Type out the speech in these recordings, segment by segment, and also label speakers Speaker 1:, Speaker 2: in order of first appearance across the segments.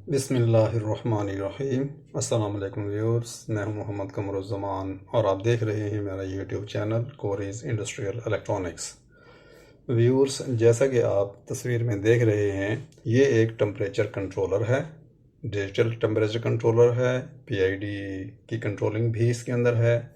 Speaker 1: बिस्मिल्लाहिर्रहमानिर्रहीम। अस्सलाम वालेकुम व्यूअर्स, मैं हूं मोहम्मद कमरुज़्ज़मान और आप देख रहे हैं मेरा YouTube channel Cori's industrial electronics. Viewers, जैसा कि आप तस्वीर में देख रहे हैं, ये एक टेम्परेचर कंट्रोलर है। डिजिटल टेम्परेचर कंट्रोलर है। पीआईडी की कंट्रोलिंग भी इसके अंदर है।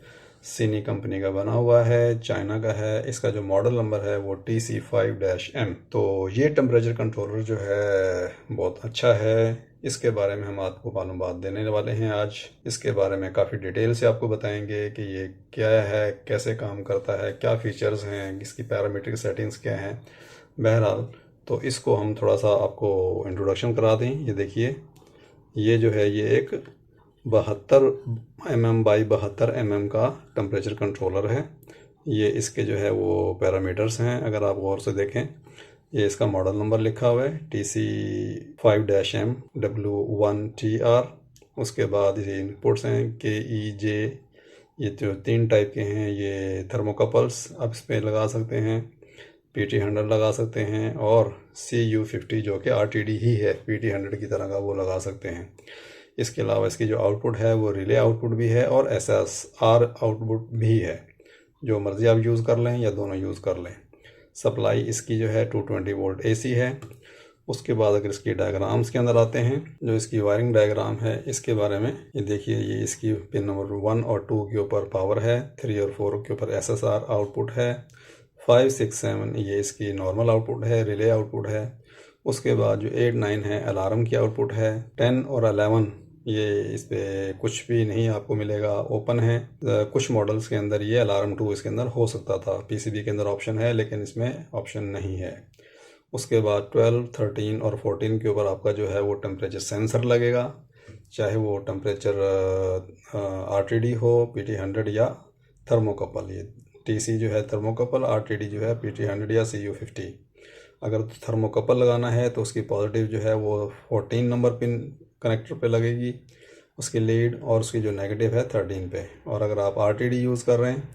Speaker 1: सीनी कंपनी का बना हुआ है, चाइना का है। इसका जो मॉडल नंबर है वो TC5-M। तो ये टेम्परेचर कंट्रोलर जो है बहुत अच्छा है। इसके बारे में हम आपको मालूमात देने वाले हैं आज। इसके बारे में काफ़ी डिटेल से आपको बताएंगे कि ये क्या है, कैसे काम करता है, क्या फीचर्स हैं, इसकी पैरामीट्रिक सेटिंग्स क्या हैं। बहरहाल, तो इसको हम थोड़ा सा आपको इंट्रोडक्शन करा दें। ये देखिए, ये जो है ये एक 72 mm बाई 72 mm का टेम्परेचर कंट्रोलर है। ये इसके जो है वो पैरामीटर्स हैं, अगर आप गौर से देखें। ये इसका मॉडल नंबर लिखा हुआ है TC5-M W1TR। उसके बाद ये इनपुट्स हैं KEJ। ये जो 3 टाइप के हैं, ये थर्मोकपल्स आप इस पर लगा सकते हैं, PT100 लगा सकते हैं, और CU50 जो कि RTD ही है, PT100 की तरह का, वो लगा सकते हैं। इसके अलावा इसकी जो आउटपुट है वो रिले आउटपुट भी है और SSR आउटपुट भी है। जो मर्ज़ी आप यूज़ कर लें या दोनों यूज़ कर लें। सप्लाई इसकी जो है 220 वोल्ट AC है। उसके बाद अगर इसकी डायग्राम्स के अंदर आते हैं, जो इसकी वायरिंग डायग्राम है इसके बारे में, ये देखिए, ये इसकी पिन नंबर 1 और 2 के ऊपर पावर है, 3 और 4 के ऊपर SSR आउटपुट है, 5, 6, 7 ये इसकी नॉर्मल आउटपुट है, रिले आउटपुट है। उसके बाद जो 8, 9 है अलार्म की आउटपुट है। 10 और 11 ये इस पर कुछ भी नहीं आपको मिलेगा, ओपन है। कुछ मॉडल्स के अंदर ये अलार्म 2 इसके अंदर हो सकता था, PCB के अंदर ऑप्शन है, लेकिन इसमें ऑप्शन नहीं है। उसके बाद 12, 13 और 14 के ऊपर आपका जो है वो टेम्परेचर सेंसर लगेगा, चाहे वो टेम्परेचर RTD हो, PT100 या थर्मोकपल। ये TC जो है थर्मोकपल, RTD जो है PT100 या CU50। अगर थर्मोकपल लगाना है तो उसकी पॉजिटिव जो है वो 14 नंबर पिन कनेक्टर पे लगेगी, उसकी लीड, और उसकी जो नेगेटिव है 13 पे। और अगर आप RTD यूज़ कर रहे हैं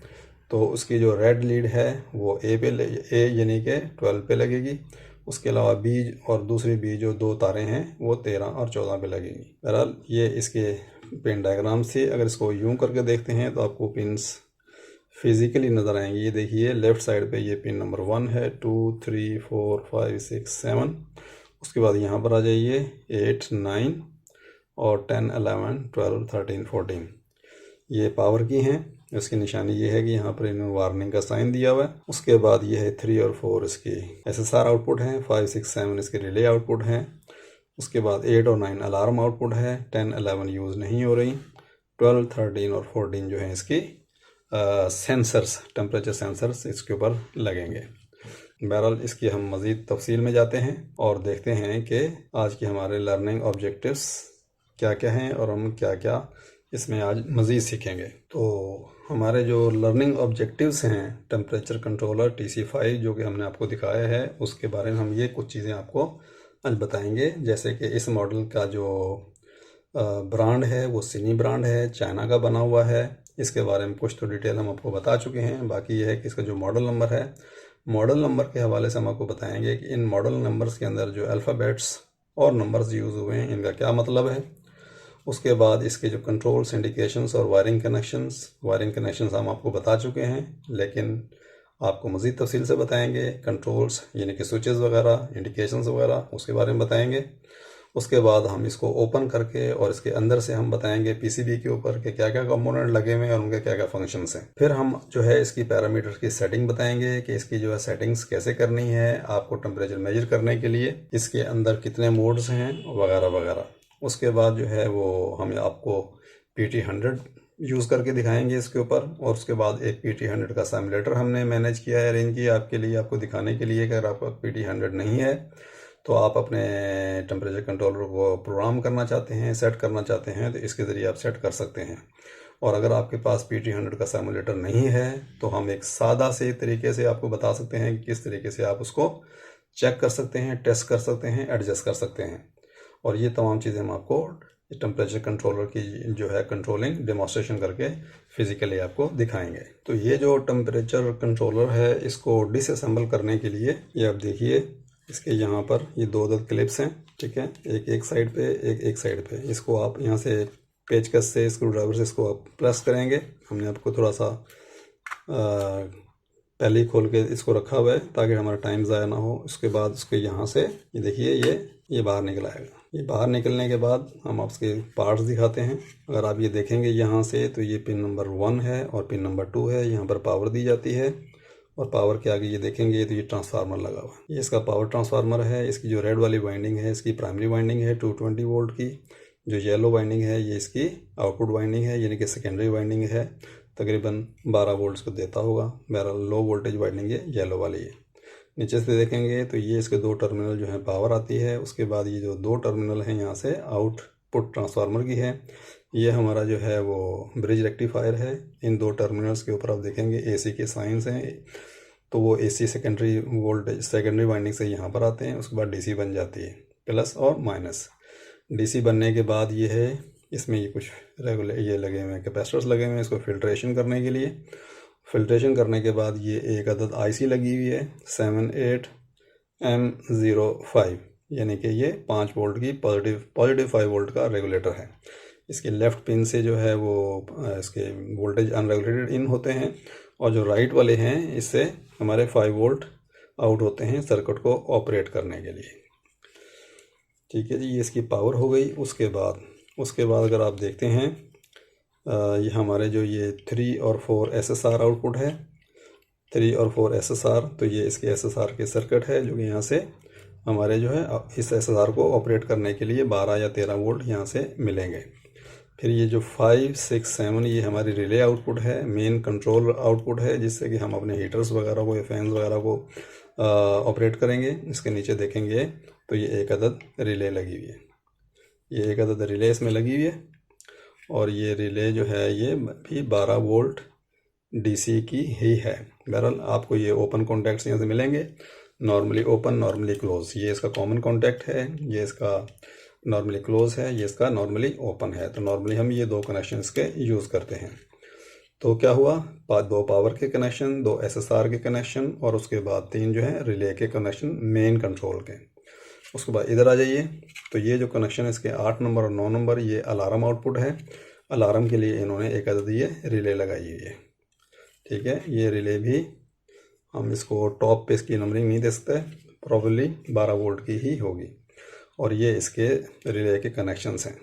Speaker 1: तो उसकी जो रेड लीड है वो A यानी कि 12 पे लगेगी। उसके अलावा B और दूसरी B जो 2 तारें हैं वो 13 और 14 पे लगेंगी। बहरहाल, ये इसके पिन डायग्राम से अगर इसको यूं करके देखते हैं तो आपको पिन्स फिजिकली नज़र आएंगी। ये देखिए, लेफ़्ट साइड पे ये पिन नंबर 1 है, 2, 3, 4, 5, 6, 7। उसके बाद यहाँ पर आ जाइए 8, 9 और 10, 11, 12, 13, 14। ये पावर की हैं। इसकी निशानी ये है कि यहाँ पर इन्होंने वार्निंग का साइन दिया हुआ है। उसके बाद ये है 3 और 4 इसकी SSR आउटपुट हैं, 5, 6, 7 इसके रिले आउटपुट हैं। उसके बाद 8 और 9 अलार्म आउटपुट है, 10, 11 यूज़ नहीं हो रही, 12, 13 और 14 जो है इसकी सेंसर्स, टेम्परेचर सेंसर्स इसके ऊपर लगेंगे। बहरहाल, इसकी हम मज़ीद तफसील में जाते हैं और देखते हैं कि आज की हमारे लर्निंग ऑब्जेक्टिव्स क्या क्या हैं और हम क्या क्या इसमें आज मज़ीद सीखेंगे। तो हमारे जो लर्निंग ऑब्जेक्टिव्स हैं टेम्परेचर कंट्रोलर TC5 जो कि हमने आपको दिखाया है, उसके बारे में हम ये कुछ चीज़ें आपको आज बताएंगे। जैसे कि इस मॉडल का जो ब्रांड है वो सिनी ब्रांड है, चाइना का बना हुआ है। इसके बारे में कुछ तो डिटेल हम आपको बता चुके हैं। बाकी ये है कि इसका जो मॉडल नंबर है, मॉडल नंबर के हवाले से हम आपको बताएंगे कि इन मॉडल नंबर्स के अंदर जो अल्फ़ाबेट्स और नंबर्स यूज़ हुए हैं इनका क्या मतलब है। उसके बाद इसके जो कंट्रोल्स, इंडिकेशंस और वायरिंग कनेक्शंस हम आपको बता चुके हैं, लेकिन आपको मज़ीद तफसील से बताएंगे। कंट्रोल्स यानी कि स्विचेस वगैरह, इंडिकेशंस वगैरह, उसके बारे में बताएंगे। उसके बाद हम इसको ओपन करके और इसके अंदर से हम बताएंगे PCB के ऊपर कि क्या क्या कंपोनेंट लगे हुए हैं और उनके क्या क्या फंक्शंस हैं। फिर हम जो है इसकी पैरामीटर की सेटिंग बताएंगे कि इसकी जो है सेटिंग्स कैसे करनी है आपको टेम्परेचर मेजर करने के लिए, इसके अंदर कितने मोड्स हैं वगैरह वगैरह। उसके बाद जो है वो हम आपको PT100 यूज़ करके दिखाएंगे इसके ऊपर। और उसके बाद एक PT100 का सिमुलेटर हमने मैनेज किया है, अरेंज किया आपके लिए, आपको दिखाने के लिए कि अगर आपका PT100 नहीं है तो आप अपने टेम्परेचर कंट्रोलर को प्रोग्राम करना चाहते हैं, सेट करना चाहते हैं, तो इसके ज़रिए आप सेट कर सकते हैं। और अगर आपके पास PT100 का सिमुलेटर नहीं है तो हम एक सादा से तरीके से आपको बता सकते हैं कि किस तरीके से आप उसको चेक कर सकते हैं, टेस्ट कर सकते हैं, एडजस्ट कर सकते हैं। और ये तमाम चीज़ें हम आपको टेम्परेचर कंट्रोलर की जो है कंट्रोलिंग डेमोन्स्ट्रेशन करके फिज़िकली आपको दिखाएंगे। तो ये जो टेम्परेचर कंट्रोलर है इसको डिसअसेंबल करने के लिए, ये आप देखिए, इसके यहाँ पर ये दो क्लिप्स हैं, ठीक है, एक साइड पे एक साइड पे। इसको आप यहाँ से पेचकस से स्क्रू ड्राइवर से इसको आप प्रेस करेंगे। हमने आपको थोड़ा सा पहले ही खोल के इसको रखा हुआ है ताकि हमारा टाइम ज़ाया ना हो। उसके बाद उसके यहाँ से ये देखिए ये बाहर निकल आएगा। ये बाहर निकलने के बाद हम आपके पार्ट्स दिखाते हैं। अगर आप ये देखेंगे यहाँ से तो ये पिन नंबर 1 है और पिन नंबर 2 है। यहाँ पर पावर दी जाती है और पावर के आगे ये देखेंगे तो ये ट्रांसफार्मर लगा हुआ है। ये इसका पावर ट्रांसफार्मर है। इसकी जो रेड वाली वाइंडिंग है इसकी प्राइमरी वाइंडिंग है 220 वोल्ट की। जो येलो वाइंडिंग है ये इसकी आउटपुट वाइंडिंग है, यानी कि सेकेंडरी वाइंडिंग है। तकरीबन 12 वोल्ट्स को देता होगा। मेरा लो वोल्टेज वाइंडिंग है येलो वाली है। नीचे से देखेंगे तो ये इसके दो टर्मिनल जो है पावर आती है। उसके बाद ये जो दो टर्मिनल हैं यहाँ से आउटपुट ट्रांसफार्मर की है। ये हमारा जो है वो ब्रिज रेक्टिफायर है। इन दो टर्मिनल्स के ऊपर आप देखेंगे एसी के साइंस हैं, तो वो AC secondary voltage secondary winding से यहाँ पर आते हैं। उसके बाद डीसी बन जाती है, प्लस और माइनस। डीसी बनने के बाद ये है, इसमें ये कुछ रेगुलर ये लगे हुए हैं, कैपेसिटर्स लगे हुए हैं इसको फिल्ट्रेशन करने के लिए। फिल्ट्रेशन करने के बाद ये एक अदद आईसी लगी हुई है 78M05, यानी कि ये 5 वोल्ट की पॉजिटिव 5 वोल्ट का रेगुलेटर है। इसके लेफ़्ट पिन से जो है वो इसके वोल्टेज अनरेगुलेटेड इन होते हैं और जो राइट वाले हैं इससे हमारे 5 वोल्ट आउट होते हैं सर्किट को ऑपरेट करने के लिए। ठीक है जी, ये इसकी पावर हो गई। उसके बाद अगर आप देखते हैं ये हमारे जो ये 3 और 4 SSR आउटपुट है, 3 और 4 SSR, तो ये इसके SSR के सर्किट है जो कि यहाँ से हमारे जो है इस SSR को ऑपरेट करने के लिए 12 या 13 वोल्ट यहाँ से मिलेंगे। फिर ये जो 5, 6, 7 ये हमारी रिले आउटपुट है, मेन कंट्रोल आउटपुट है, जिससे कि हम अपने हीटर्स वगैरह को या फैंस वगैरह को ऑपरेट करेंगे। इसके नीचे देखेंगे तो ये एक अदद रिले लगी हुई है, ये एक अदद रिले इसमें लगी हुई है। और ये रिले जो है ये भी 12 वोल्ट डीसी की ही है। बहरहाल आपको ये ओपन कॉन्टैक्ट्स यहाँ से मिलेंगे, नॉर्मली ओपन नॉर्मली क्लोज। ये इसका कॉमन कॉन्टैक्ट है, ये इसका नॉर्मली क्लोज है, ये इसका नॉर्मली ओपन है। तो नॉर्मली हम ये दो कनेक्शन के यूज़ करते हैं। तो क्या हुआ, 2 पावर के कनेक्शन, 2 SSR के कनेक्शन और उसके बाद 3 जो है रिले के कनेक्शन मेन कंट्रोल के। उसके बाद इधर आ जाइए तो ये जो कनेक्शन है इसके 8 नंबर और 9 नंबर ये अलार्म आउटपुट है। अलार्म के लिए इन्होंने एक अदद ये रिले लगाई हुई है। ठीक है, ये रिले भी हम इसको टॉप पे इसकी नंबरिंग नहीं दे सकते, प्रॉबली 12 वोल्ट की ही होगी। और ये इसके रिले के कनेक्शंस हैं,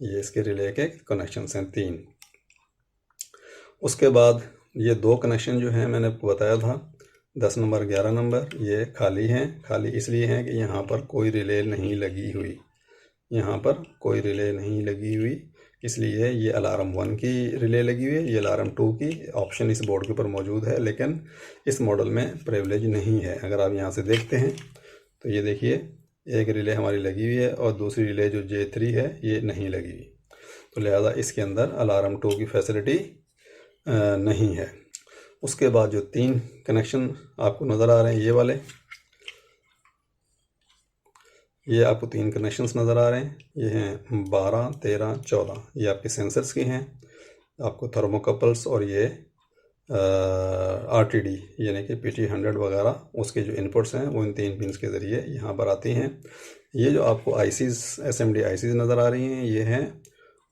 Speaker 1: ये इसके रिले के कनेक्शंस हैं 3। उसके बाद ये 2 कनेक्शन जो हैं मैंने आपको बताया था 10 नंबर 11 नंबर, ये खाली हैं। खाली इसलिए हैं कि यहाँ पर कोई रिले नहीं लगी हुई, यहाँ पर कोई रिले नहीं लगी हुई, इसलिए ये अलार्म 1 की रिले लगी हुई है, ये अलार्म 2 की। ऑप्शन इस बोर्ड के ऊपर मौजूद है लेकिन इस मॉडल में प्रिविलेज नहीं है। अगर आप यहाँ से देखते हैं तो ये देखिए एक रिले हमारी लगी हुई है और दूसरी रिले जो J3 है ये नहीं लगी हुई, तो लिहाजा इसके अंदर अलार्म 2 की फैसिलिटी नहीं है। उसके बाद जो 3 कनेक्शन आपको नज़र आ रहे हैं, ये वाले, ये आपको 3 कनेक्शंस नज़र आ रहे हैं। ये हैं 12, 13, 14, ये आपके सेंसर्स के हैं, आपको थर्मोकपल्स और ये RTD यानी कि PT100 वगैरह उसके जो इनपुट्स हैं वो इन 3 पिन्स के ज़रिए यहाँ पर आती हैं। ये जो आपको ICs SMD ICs नज़र आ रही हैं ये हैं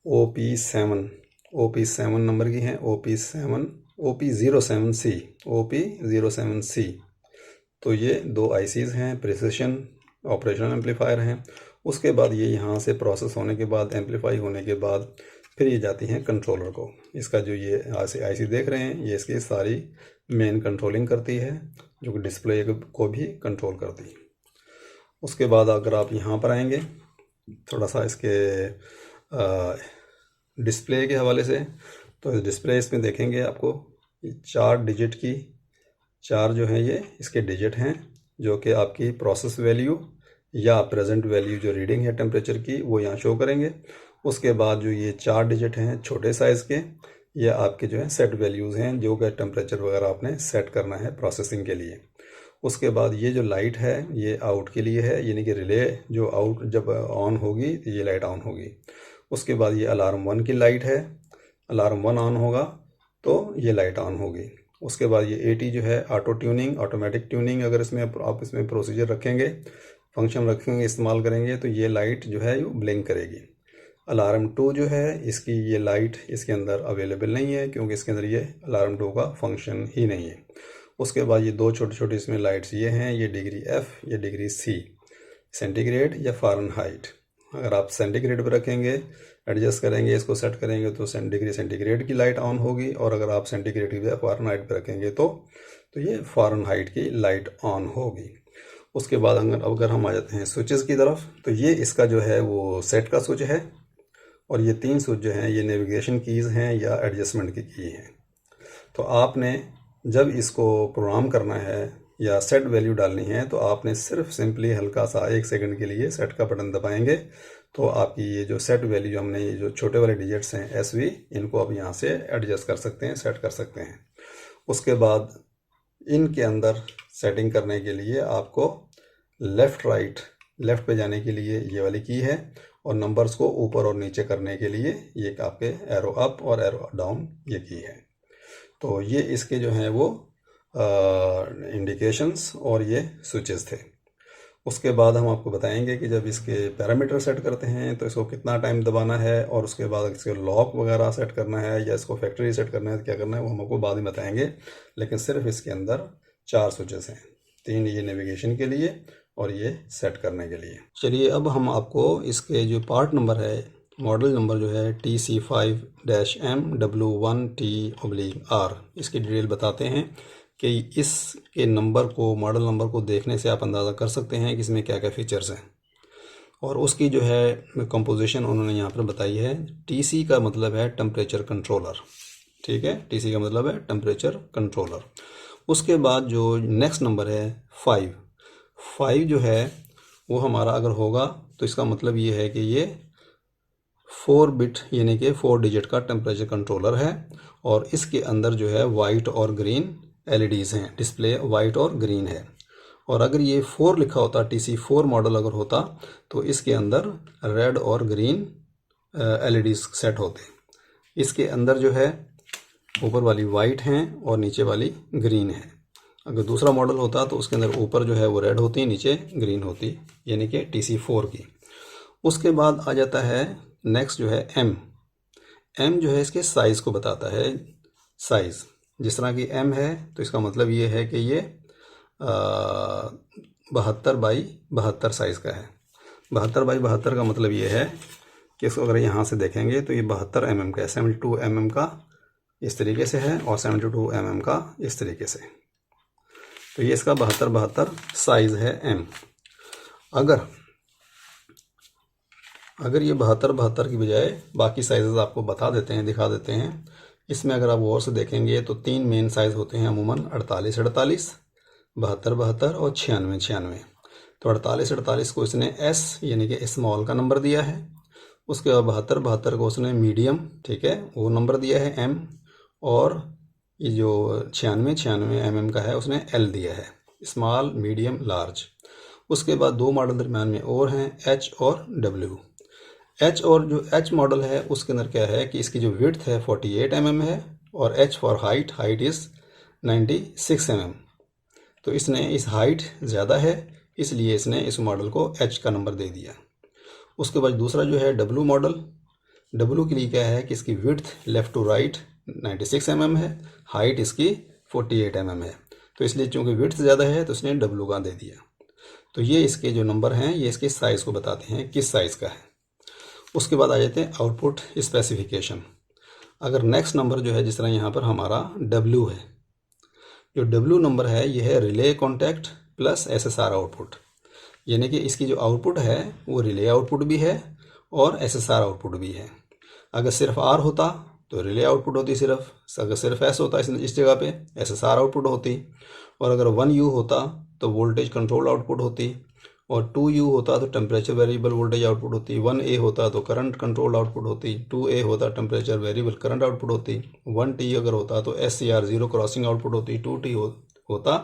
Speaker 1: OP7 नंबर की हैं, OP07C। तो ये 2 ICs हैं, प्रिसिशन ऑपरेशनल एम्पलीफायर हैं। उसके बाद ये यहाँ से प्रोसेस होने के बाद एम्पलीफाई होने के बाद फिर ये जाती हैं कंट्रोलर को। इसका जो ये IC देख रहे हैं ये इसकी सारी मेन कंट्रोलिंग करती है, जो कि डिस्प्ले को भी कंट्रोल करती है। उसके बाद अगर आप यहाँ पर आएंगे थोड़ा सा इसके डिस्प्ले के हवाले से, तो डिस्प्ले इसमें देखेंगे आपको 4 डिजिट की 4 जो है ये इसके डिजिट हैं, जो कि आपकी प्रोसेस वैल्यू या प्रेजेंट वैल्यू जो रीडिंग है टेम्परेचर की वो यहाँ शो करेंगे। उसके बाद जो ये 4 डिजिट हैं छोटे साइज़ के, ये आपके जो है सेट वैल्यूज़ हैं, जो कि टेम्परेचर वगैरह आपने सेट करना है प्रोसेसिंग के लिए। उसके बाद ये जो लाइट है ये आउट के लिए है, यानी कि रिले जो आउट जब ऑन होगी तो ये लाइट ऑन होगी। उसके बाद ये अलार्म 1 की लाइट है, अलार्म 1 ऑन होगा तो ये लाइट ऑन होगी। उसके बाद ये AT जो है ऑटो ट्यूनिंग, ऑटोमेटिक ट्यूनिंग, अगर इसमें आप इसमें प्रोसीजर रखेंगे, फंक्शन रखेंगे, इस्तेमाल करेंगे तो ये लाइट जो है वो ब्लिंक करेगी। अलार्म 2 जो है इसकी ये लाइट इसके अंदर अवेलेबल नहीं है, क्योंकि इसके अंदर ये अलार्म 2 का फंक्शन ही नहीं है। उसके बाद ये दो छोटे छोटे इसमें लाइट्स ये हैं, ये डिग्री F, ये डिग्री C, सेंटीग्रेड या फ़ारेनहाइट। अगर आप सेंटीग्रेड पर रखेंगे, एडजस्ट करेंगे, इसको सेट करेंगे तो डिग्री सेंटीग्रेड की लाइट ऑन होगी, और अगर आप सेंटीग्रेड की फ़ारेनहाइट पर रखेंगे तो ये फ़ारेनहाइट की लाइट ऑन होगी। उसके बाद अगर हम आ जाते हैं स्विचेस की तरफ, तो ये इसका जो है वो सेट का स्विच है, और ये 3 स्विच जो हैं ये नेविगेशन कीज़ हैं या एडजस्टमेंट की की हैं। तो आपने जब इसको प्रोग्राम करना है या सेट वैल्यू डालनी है तो आपने सिर्फ सिंपली हल्का सा 1 सेकंड के लिए सेट का बटन दबाएंगे, तो आपकी ये जो सेट वैल्यू जो हमने ये जो छोटे वाले डिजिट्स हैं SV, इनको आप यहाँ से एडजस्ट कर सकते हैं, सेट कर सकते हैं। उसके बाद इनके अंदर सेटिंग करने के लिए आपको लेफ़्ट पे जाने के लिए ये वाली की है, और नंबर्स को ऊपर और नीचे करने के लिए ये आपके एरो अप और एरो डाउन ये की है। तो ये इसके जो हैं वो इंडिकेशंस और ये स्विचेस थे। उसके बाद हम आपको बताएंगे कि जब इसके पैरामीटर सेट करते हैं तो इसको कितना टाइम दबाना है, और उसके बाद इसके लॉक वगैरह सेट करना है या इसको फैक्ट्री सेट करना है, क्या करना है वो हम आपको बाद में बताएंगे। लेकिन सिर्फ इसके अंदर 4 स्विचेस हैं, 3 ये नेविगेशन के लिए और ये सेट करने के लिए। चलिए अब हम आपको इसके जो पार्ट नंबर है, मॉडल नंबर जो है TC5-MW1T/R, इसकी डिटेल बताते हैं कि इसके नंबर को, मॉडल नंबर को देखने से आप अंदाज़ा कर सकते हैं कि इसमें क्या क्या फ़ीचर्स हैं। और उसकी जो है कंपोजिशन उन्होंने यहाँ पर बताई है। TC का मतलब है टेम्परेचर कंट्रोलर, ठीक है, TC का मतलब है टेम्परेचर कंट्रोलर। उसके बाद जो नेक्स्ट नंबर है 5 जो है वो हमारा अगर होगा तो इसका मतलब ये है कि ये 4 बिट यानी कि 4 डिजिट का टेम्परेचर कंट्रोलर है, और इसके अंदर जो है वाइट और ग्रीन LEDs हैं, डिस्प्ले वाइट और ग्रीन है। और अगर ये 4 लिखा होता, TC4 मॉडल अगर होता, तो इसके अंदर रेड और ग्रीन LEDs सेट होते। इसके अंदर जो है ऊपर वाली वाइट हैं और नीचे वाली ग्रीन है। अगर दूसरा मॉडल होता तो उसके अंदर ऊपर जो है वो रेड होती, नीचे ग्रीन होती, यानी कि TC4 की। उसके बाद आ जाता है नेक्स्ट जो है M जो है इसके साइज़ को बताता है। साइज़ जिस तरह की M है तो इसका मतलब ये है कि ये 72x72 साइज़ का है। 72x72 का मतलब ये है कि इसको अगर यहाँ से देखेंगे तो ये 72 mm का है, 72 mm का इस तरीके से है और 72 mm का इस तरीके से। तो ये इसका 72x72 साइज़ है M। अगर ये 72x72 की बजाय बाकी साइज़ आपको बता देते हैं, दिखा देते हैं। इसमें अगर आप गौर से देखेंगे तो 3 मेन साइज़ होते हैं अमूमन, 48-48, 72-72 और 96-96। तो 48-48 को इसने S यानी कि स्मॉल का नंबर दिया है। उसके बाद 72-72 को उसने मीडियम, ठीक है, वो नंबर दिया है M। और ये जो 96-96 mm का है उसने L दिया है, स्मॉल, मीडियम, लार्ज। उसके बाद 2 मॉडल दरम्यान में और हैं, H और W। H और जो H मॉडल है उसके अंदर क्या है कि इसकी जो विड्थ है 48 mm है, और H for height is 96 mm। तो इसने इस हाइट ज़्यादा है, इसलिए इसने इस मॉडल को H का नंबर दे दिया। उसके बाद दूसरा जो है W मॉडल। W के लिए क्या है कि इसकी width left to right 96 mm है, हाइट इसकी 48 mm है। तो इसलिए चूँकि विड्थ ज़्यादा है तो इसने W का दे दिया। तो ये इसके जो नंबर हैं ये इसके साइज़ को बताते हैं किस साइज़ का है। उसके बाद आ जाते हैं आउटपुट स्पेसिफिकेशन। अगर नेक्स्ट नंबर जो है, जिस तरह यहाँ पर हमारा W है, जो W नंबर है ये है relay contact plus SSR output, यानी कि इसकी जो आउटपुट है वो रिले आउटपुट भी है और SSR आउटपुट भी है। अगर सिर्फ R होता तो रिले आउटपुट होती सिर्फ, अगर सिर्फ S होता इस जगह पे SSR आउटपुट होती, और अगर 1U होता तो वोल्टेज कंट्रोल आउटपुट होती, और 2U होता तो टेम्परेचर वेरिएबल वोल्टेज आउटपुट होती, 1A होता तो करंट कंट्रोल आउटपुट होती, 2A होता टेम्परेचर वेरिएबल करंट आउटपुट होती, 1T अगर होता तो SCR जीरो क्रॉसिंग आउटपुट होती, 2T होता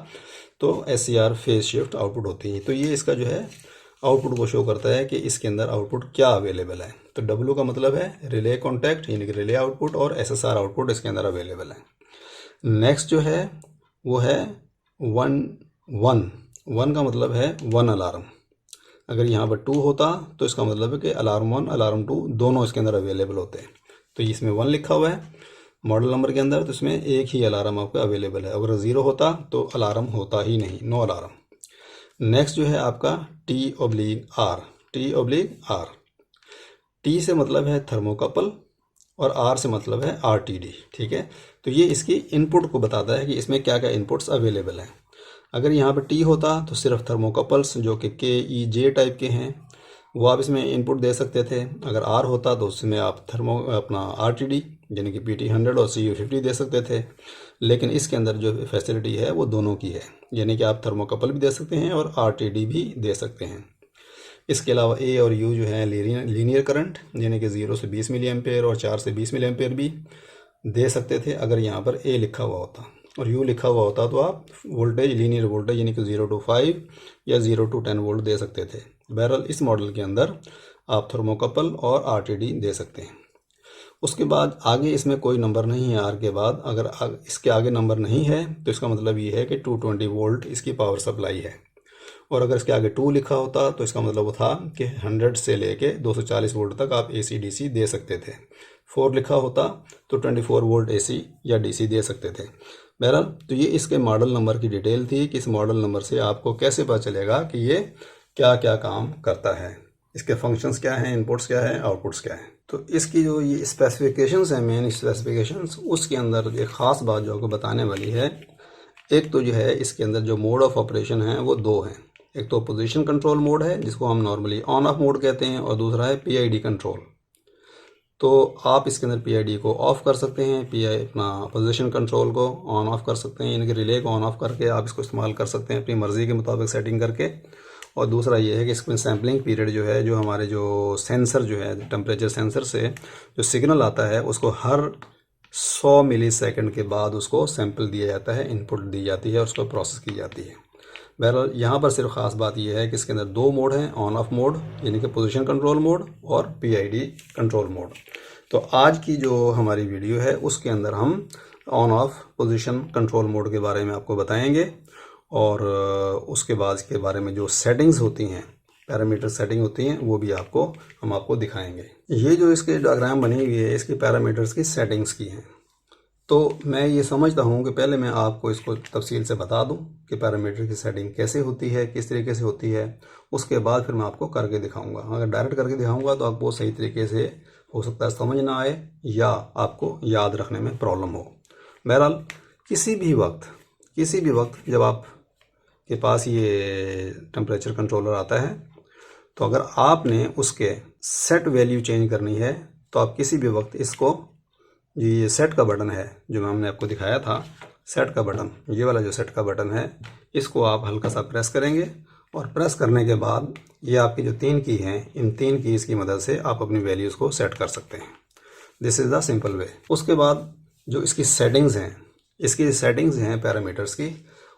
Speaker 1: तो SCR फेज शिफ्ट आउटपुट होती। तो ये इसका जो है आउटपुट को शो करता है कि इसके अंदर आउटपुट क्या अवेलेबल है। तो W का मतलब है रिले कॉन्टैक्ट यानी कि रिले आउटपुट, और SSR आउटपुट इसके अंदर अवेलेबल है। नेक्स्ट जो है वो है 1 1 1 का मतलब है 1 अलार्म। अगर यहाँ पर 2 होता तो इसका मतलब है कि अलार्म 1 अलार्म 2 दोनों इसके अंदर अवेलेबल होते हैं। तो इसमें 1 लिखा हुआ है मॉडल नंबर के अंदर, तो इसमें एक ही अलार्म आपका अवेलेबल है। अगर 0 होता तो अलार्म होता ही नहीं, नो अलार्म। नेक्स्ट जो है आपका T/R, T/R। T से मतलब है थर्मोकपल और R से मतलब है RTD, ठीक है। तो ये इसकी इनपुट को बताता है कि इसमें क्या क्या इनपुट्स अवेलेबल हैं। अगर यहाँ पर T होता तो सिर्फ थर्मोकपल्स जो कि KEJ टाइप के हैं वो आप इसमें इनपुट दे सकते थे। अगर R होता तो उसमें आप अपना RTD यानी कि PT100 और CU50 दे सकते थे। लेकिन इसके अंदर जो फैसिलिटी है वो दोनों की है, यानी कि आप थर्मोकपल भी दे सकते हैं और RTD भी दे सकते हैं। इसके अलावा A और U जो है लीनियर करंट यानी कि 0 से 20 मिली एम्पेयर और 4 से 20 मिली एम्पेयर भी दे सकते थे अगर यहाँ पर A लिखा हुआ होता, और U लिखा हुआ होता तो आप वोल्टेज लीनियर वोल्टेज यानी कि 0 to 5 या 0 to 10 वोल्ट दे सकते थे। बहरहाल इस मॉडल के अंदर आप थर्मोकपल और RTD दे सकते हैं। उसके बाद आगे इसमें कोई नंबर नहीं है R के बाद। अगर इसके आगे नंबर नहीं है तो इसका मतलब ये है कि 220 वोल्ट इसकी पावर सप्लाई है। और अगर इसके आगे 2 लिखा होता तो इसका मतलब वो था कि 100 से लेके 240 वोल्ट तक आप AC DC दे सकते थे। 4 लिखा होता तो 24 वोल्ट AC या DC दे सकते थे। बहरहाल तो ये इसके मॉडल नंबर की डिटेल थी कि इस मॉडल नंबर से आपको कैसे पता चलेगा कि ये क्या क्या काम करता है, इसके फंक्शंस क्या हैं, इनपुट्स क्या है, आउटपुट्स क्या है। तो इसकी जो ये स्पेसिफिकेशंस हैं, मेन स्पेसिफिकेशंस, उसके अंदर एक ख़ास बात जो आपको बताने वाली है। एक तो जो है इसके अंदर जो मोड ऑफ ऑपरेशन है वो 2 हैं। एक तो पोजीशन कंट्रोल मोड है जिसको हम नॉर्मली ऑन ऑफ मोड कहते हैं, और दूसरा है PID कंट्रोल। तो आप इसके अंदर PID को ऑफ कर सकते हैं, अपना पोजीशन कंट्रोल को ऑन ऑफ कर सकते हैं, यानी कि रिले को ऑन ऑफ करके आप इसको इस्तेमाल कर सकते हैं अपनी मर्ज़ी के मुताबिक सेटिंग करके। और दूसरा ये है कि इसमें सैम्पलिंग पीरियड जो है, जो हमारे जो सेंसर जो है टेम्परेचर सेंसर से जो सिग्नल आता है उसको हर 100 मिली सेकेंड के बाद उसको सैंपल दिया जाता है, इनपुट दी जाती है और उसको प्रोसेस की जाती है। बहरहाल यहाँ पर सिर्फ ख़ास बात यह है कि इसके अंदर 2 मोड हैं, ऑन ऑफ मोड यानी कि पोजीशन कंट्रोल मोड और PID कंट्रोल मोड। तो आज की जो हमारी वीडियो है उसके अंदर हम on off position control mode के बारे में आपको बताएंगे, और उसके बाद इसके बारे में जो सेटिंग्स होती हैं, पैरामीटर सेटिंग होती हैं, वो भी हम आपको दिखाएंगे। ये जो इसके डायग्राम बनी हुई है इसकी पैरामीटर्स की सेटिंग्स की हैं। तो मैं ये समझता हूँ कि पहले मैं आपको इसको तफसील से बता दूँ कि पैरामीटर की सेटिंग कैसे होती है, किस तरीके से होती है। उसके बाद फिर मैं आपको करके दिखाऊंगा। अगर डायरेक्ट करके दिखाऊंगा तो आपको सही तरीके से हो सकता है समझ ना आए या आपको याद रखने में प्रॉब्लम हो। बहरहाल किसी भी वक्त जब आप के पास ये टेम्परेचर कंट्रोलर आता है तो अगर आपने उसके सेट वैल्यू चेंज करनी है तो आप किसी भी वक्त इसको, ये सेट का बटन है जो हमने आपको दिखाया था, सेट का बटन, ये वाला जो सेट का बटन है, इसको आप हल्का सा प्रेस करेंगे और प्रेस करने के बाद ये आपकी जो 3 की हैं, इन 3 कीज़ की मदद से आप अपनी वैल्यूज़ को सेट कर सकते हैं। This is the simple way. उसके बाद जो इसकी सेटिंग्स हैं पैरामीटर्स की,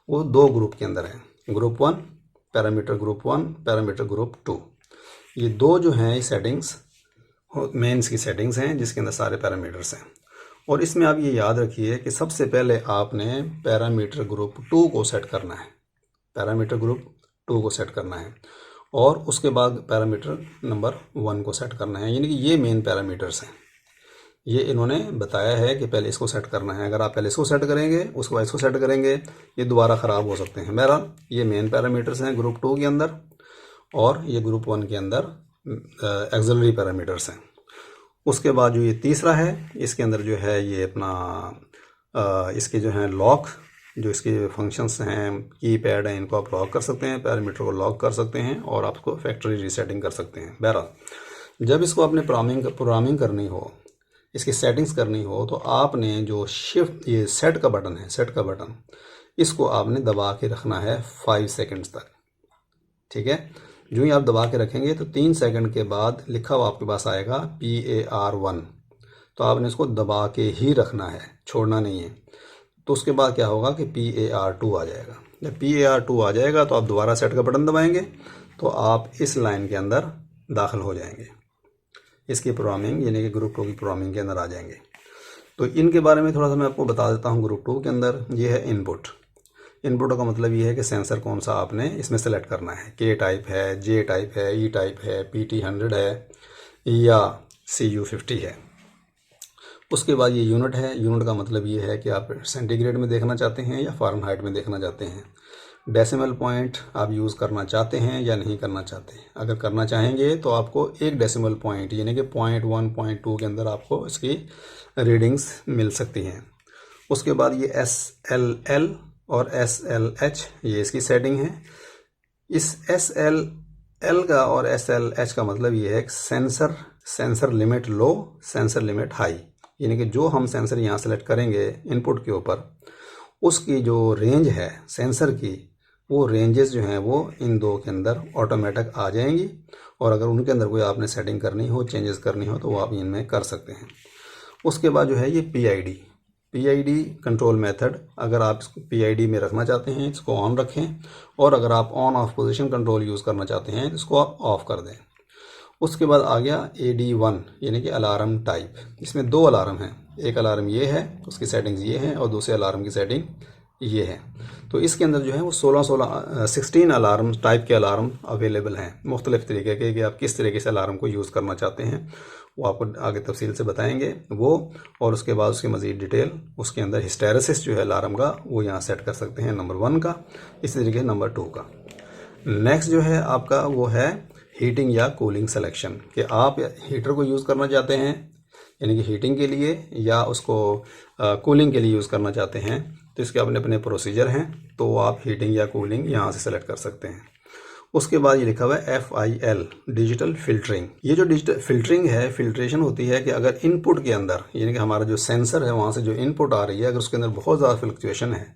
Speaker 1: वो 2 ग्रुप के अंदर हैं। Group 1 parameter, group 1 parameter, group 2। ये 2 जो हैं सेटिंग्स मेंस की सेटिंग्स हैं जिसके अंदर सारे पैरामीटर्स हैं। और इसमें आप ये याद रखिए कि सबसे पहले आपने पैरामीटर ग्रुप 2 को सेट करना है, पैरामीटर ग्रुप 2 को सेट करना है, और उसके बाद पैरामीटर नंबर 1 को सेट करना है। यानी कि ये मेन पैरामीटर्स हैं, ये इन्होंने बताया है कि पहले इसको सेट करना है। अगर आप पहले इसको सेट करेंगे, उसके बाद इसको सेट करेंगे, ये दोबारा ख़राब हो सकते हैं। बहरहाल ये मेन पैरामीटर्स हैं ग्रुप 2 के अंदर, और ये ग्रुप 1 के अंदर एक्सिलरी पैरामीटर्स हैं। उसके बाद जो ये तीसरा है, इसके अंदर जो है ये अपना इसके जो हैं लॉक, जो इसके फंक्शंस हैं, कीपैड हैं, इनको आप लॉक कर सकते हैं, पैरामीटर को लॉक कर सकते हैं और आपको फैक्ट्री रीसेटिंग कर सकते हैं। बहरहाल जब इसको आपने प्रोग्रामिंग करनी हो, इसकी सेटिंग्स करनी हो, तो आपने जो शिफ्ट, ये सेट का बटन है, सेट का बटन, इसको आपने दबा के रखना है 5 सेकेंड्स तक, ठीक है। जो ही आप दबा के रखेंगे तो 3 सेकंड के बाद लिखा हुआ आपके पास आएगा PAR1, तो आपने इसको दबा के ही रखना है, छोड़ना नहीं है। तो उसके बाद क्या होगा कि PAR2 आ जाएगा। जब PAR2 आ जाएगा तो आप दोबारा सेट का बटन दबाएंगे तो आप इस लाइन के अंदर दाखिल हो जाएंगे, इसकी प्रोग्रामिंग यानी कि ग्रुप 2 की प्रोग्रामिंग के अंदर आ जाएंगे। तो इनके बारे में थोड़ा सा मैं आपको बता देता हूँ। ग्रुप 2 के अंदर ये है इनपुट। इनपुट का मतलब ये है कि सेंसर कौन सा आपने इसमें सेलेक्ट करना है, के टाइप है, जे टाइप है, ई टाइप है, PT100 है या CU50 है। उसके बाद ये यूनिट है। यूनिट का मतलब ये है कि आप सेंटीग्रेड में देखना चाहते हैं या फ़ारेनहाइट में देखना चाहते हैं। डेसिमल पॉइंट आप यूज़ करना चाहते हैं या नहीं करना चाहते। अगर करना चाहेंगे तो आपको एक डेसिमल पॉइंट यानी कि 0.1 0.2 के अंदर आपको इसकी रीडिंग्स मिल सकती हैं। उसके बाद ये SLL और SLH ये इसकी सेटिंग है। इस SLL का और SLH का मतलब ये है सेंसर लिमिट लो, सेंसर लिमिट हाई, यानी कि जो हम सेंसर यहाँ सेलेक्ट करेंगे इनपुट के ऊपर, उसकी जो रेंज है सेंसर की, वो रेंजेस जो हैं वो इन दो के अंदर ऑटोमेटिक आ जाएंगी। और अगर उनके अंदर कोई आपने सेटिंग करनी हो, चेंजेस करनी हो, तो वो आप इनमें कर सकते हैं। उसके बाद जो है ये PID कंट्रोल मेथड, अगर आप इसको PID में रखना चाहते हैं इसको ऑन रखें, और अगर आप on off position control use करना चाहते हैं तो इसको आप ऑफ कर दें। उसके बाद आ गया AD1 यानी कि अलार्म टाइप। इसमें 2 अलार्म हैं, एक अलार्म ये है, उसकी सेटिंग्स ये हैं, और दूसरे अलार्म की सेटिंग ये है। तो इसके अंदर जो है वो 16 अलार्म टाइप के अलार्म अवेलेबल हैं, मुख्तलिफ़ तरीके के, कि आप किस तरीके से अलार्म को यूज़ करना चाहते हैं वो आपको आगे तफसील से बताएंगे वो। और उसके बाद उसकी मज़ीद डिटेल, उसके अंदर हिस्टेरेसिस जो है अलार्म का वो यहाँ सेट कर सकते हैं, नंबर 1 का, इसी तरीके नंबर 2 का। नेक्स्ट जो है आपका वो है हीटिंग या कूलिंग सिलेक्शन, कि आप हीटर को यूज़ करना चाहते हैं यानी कि हीटिंग के लिए, या उसको कूलिंग के लिए यूज़ करना चाहते हैं। तो इसके अपने अपने प्रोसीजर हैं, तो आप हीटिंग या कूलिंग यहाँ से सेलेक्ट कर सकते हैं। उसके बाद ये लिखा हुआ है FIL डिजिटल फिल्टरिंग। ये जो डिजिटल फिल्टरिंग है, फिल्ट्रेशन होती है कि अगर इनपुट के अंदर यानी कि हमारा जो सेंसर है वहाँ से जो इनपुट आ रही है, अगर उसके अंदर बहुत ज़्यादा फ्लक्चुएशन है,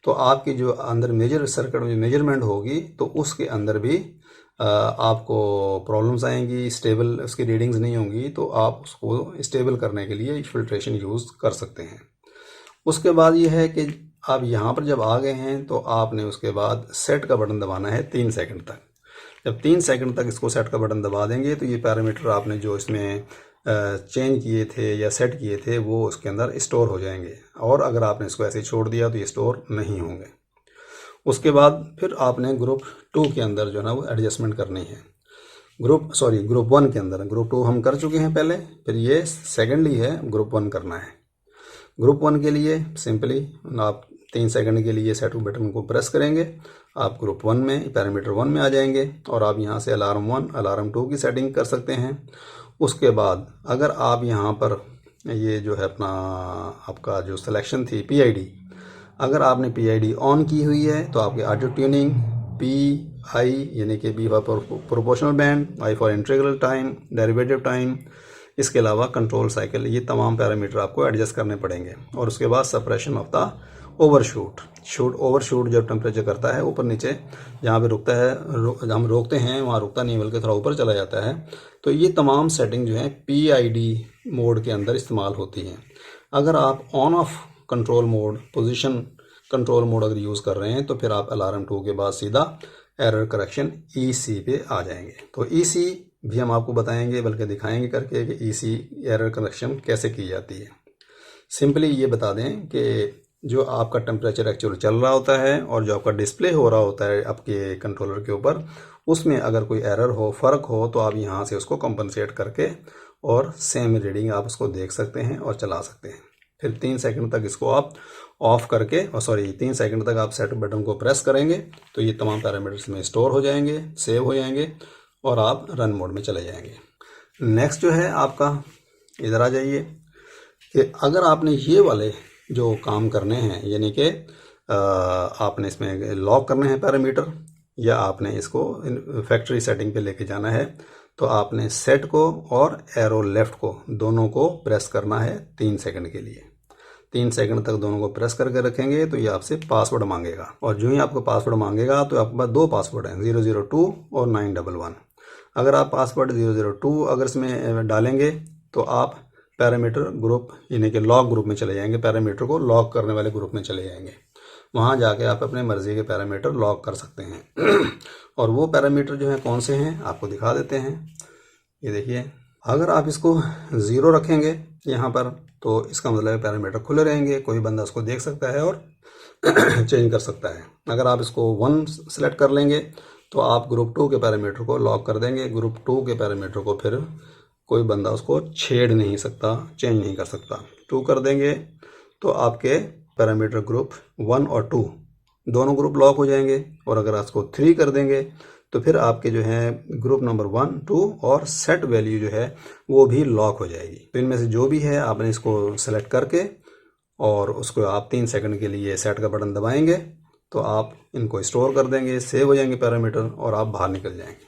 Speaker 1: तो आपकी जो अंदर मेजर सर्किट में मेजरमेंट होगी तो उसके अंदर भी आपको प्रॉब्लम्स आएंगी, स्टेबल उसकी रीडिंग्स नहीं होंगी। तो आप उसको स्टेबल करने के लिए फिल्ट्रेशन यूज़ कर सकते हैं। उसके बाद ये है कि आप यहाँ पर जब आ गए हैं तो आपने उसके बाद सेट का बटन दबाना है 3 सेकंड तक। जब 3 सेकंड तक इसको सेट का बटन दबा देंगे तो ये पैरामीटर आपने जो इसमें चेंज किए थे या सेट किए थे वो उसके अंदर स्टोर हो जाएंगे, और अगर आपने इसको ऐसे ही छोड़ दिया तो ये स्टोर नहीं होंगे। उसके बाद फिर आपने ग्रुप 2 के अंदर जो है ना वो एडजस्टमेंट करनी है। ग्रुप 1 के अंदर, ग्रुप 2 हम कर चुके हैं पहले, फिर ये सेकेंडली है ग्रुप 1 करना है। ग्रुप 1 के लिए सिंपली आप 3 सेकंड के लिए सेट बटन को प्रेस करेंगे, आप ग्रुप 1 में पैरामीटर 1 में आ जाएंगे, और आप यहाँ से अलार्म 1 अलार्म 2 की सेटिंग कर सकते हैं। उसके बाद अगर आप यहाँ पर ये जो है अपना आपका जो सिलेक्शन थी PID, अगर आपने PID ऑन की हुई है तो आपके ऑटो ट्यूनिंग PI यानी कि B for proportional band, I for integral time, derivative time, इसके अलावा कंट्रोल साइकिल, ये तमाम पैरामीटर आपको एडजस्ट करने पड़ेंगे। और उसके बाद suppression of the overshoot, overshoot जब टेम्परेचर करता है ऊपर नीचे, जहाँ पे रुकता है हम रोकते हैं वहाँ रुकता नहीं बल्कि थोड़ा ऊपर चला जाता है। तो ये तमाम सेटिंग जो है PID मोड के अंदर इस्तेमाल होती हैं। अगर आप on off control mode, position control mode अगर यूज़ कर रहे हैं तो फिर आप अलार्म 2 के बाद सीधा एरर करेक्शन EC पे आ जाएंगे। तो EC भी हम आपको बताएंगे, बल्कि दिखाएंगे करके कि EC एरर करेक्शन कैसे की जाती है। सिंपली ये बता दें कि जो आपका टेम्परेचर एक्चुअल चल रहा होता है और जो आपका डिस्प्ले हो रहा होता है आपके कंट्रोलर के ऊपर, उसमें अगर कोई एरर हो, फ़र्क हो, तो आप यहाँ से उसको कंपनसेट करके और सेम रीडिंग आप उसको देख सकते हैं और चला सकते हैं। फिर 3 सेकंड तक इसको आप ऑफ करके 3 सेकंड तक आप सेट बटन को प्रेस करेंगे तो ये तमाम पैरामीटर्स में स्टोर हो जाएंगे, सेव हो जाएंगे, और आप रन मोड में चले जाएंगे। नेक्स्ट जो है आपका, इधर आ जाइए, कि अगर आपने ये वाले जो काम करने हैं, यानी कि आपने इसमें लॉक करने हैं पैरामीटर, या आपने इसको फैक्ट्री सेटिंग पे लेके जाना है, तो आपने सेट को और एरो लेफ्ट को दोनों को प्रेस करना है 3 सेकंड के लिए। 3 सेकंड तक दोनों को प्रेस करके रखेंगे तो ये आपसे पासवर्ड मांगेगा, और जो ही आपको पासवर्ड मांगेगा तो आपके पास 2 पासवर्ड हैं, 002 और 911। अगर आप पासवर्ड 002 अगर इसमें डालेंगे तो आप पैरामीटर ग्रुप यानी कि लॉक ग्रुप में चले जाएंगे, पैरामीटर को लॉक करने वाले ग्रुप में चले जाएंगे। वहाँ जाके आप अपने मर्जी के पैरामीटर लॉक कर सकते हैं। और वो पैरामीटर जो हैं कौन से हैं आपको दिखा देते हैं। ये देखिए, अगर आप इसको 0 रखेंगे यहाँ पर तो इसका मतलब है पैरामीटर खुले रहेंगे, कोई बंदा उसको देख सकता है और चेंज कर सकता है। अगर आप इसको 1 सेलेक्ट कर लेंगे तो आप ग्रुप 2 के पैरामीटर को लॉक कर देंगे। ग्रुप 2 के पैरामीटर को फिर कोई बंदा उसको छेड़ नहीं सकता, चेंज नहीं कर सकता। 2 कर देंगे तो आपके पैरामीटर ग्रुप 1 और 2 दोनों ग्रुप लॉक हो जाएंगे। और अगर आप इसको 3 कर देंगे तो फिर आपके जो है ग्रुप नंबर 1, 2 और सेट वैल्यू जो है वो भी लॉक हो जाएगी। तो इनमें से जो भी है आपने इसको सेलेक्ट करके और उसको आप 3 सेकंड के लिए सेट का बटन दबाएंगे तो आप इनको स्टोर कर देंगे, सेव हो जाएंगे पैरामीटर और आप बाहर निकल जाएंगे।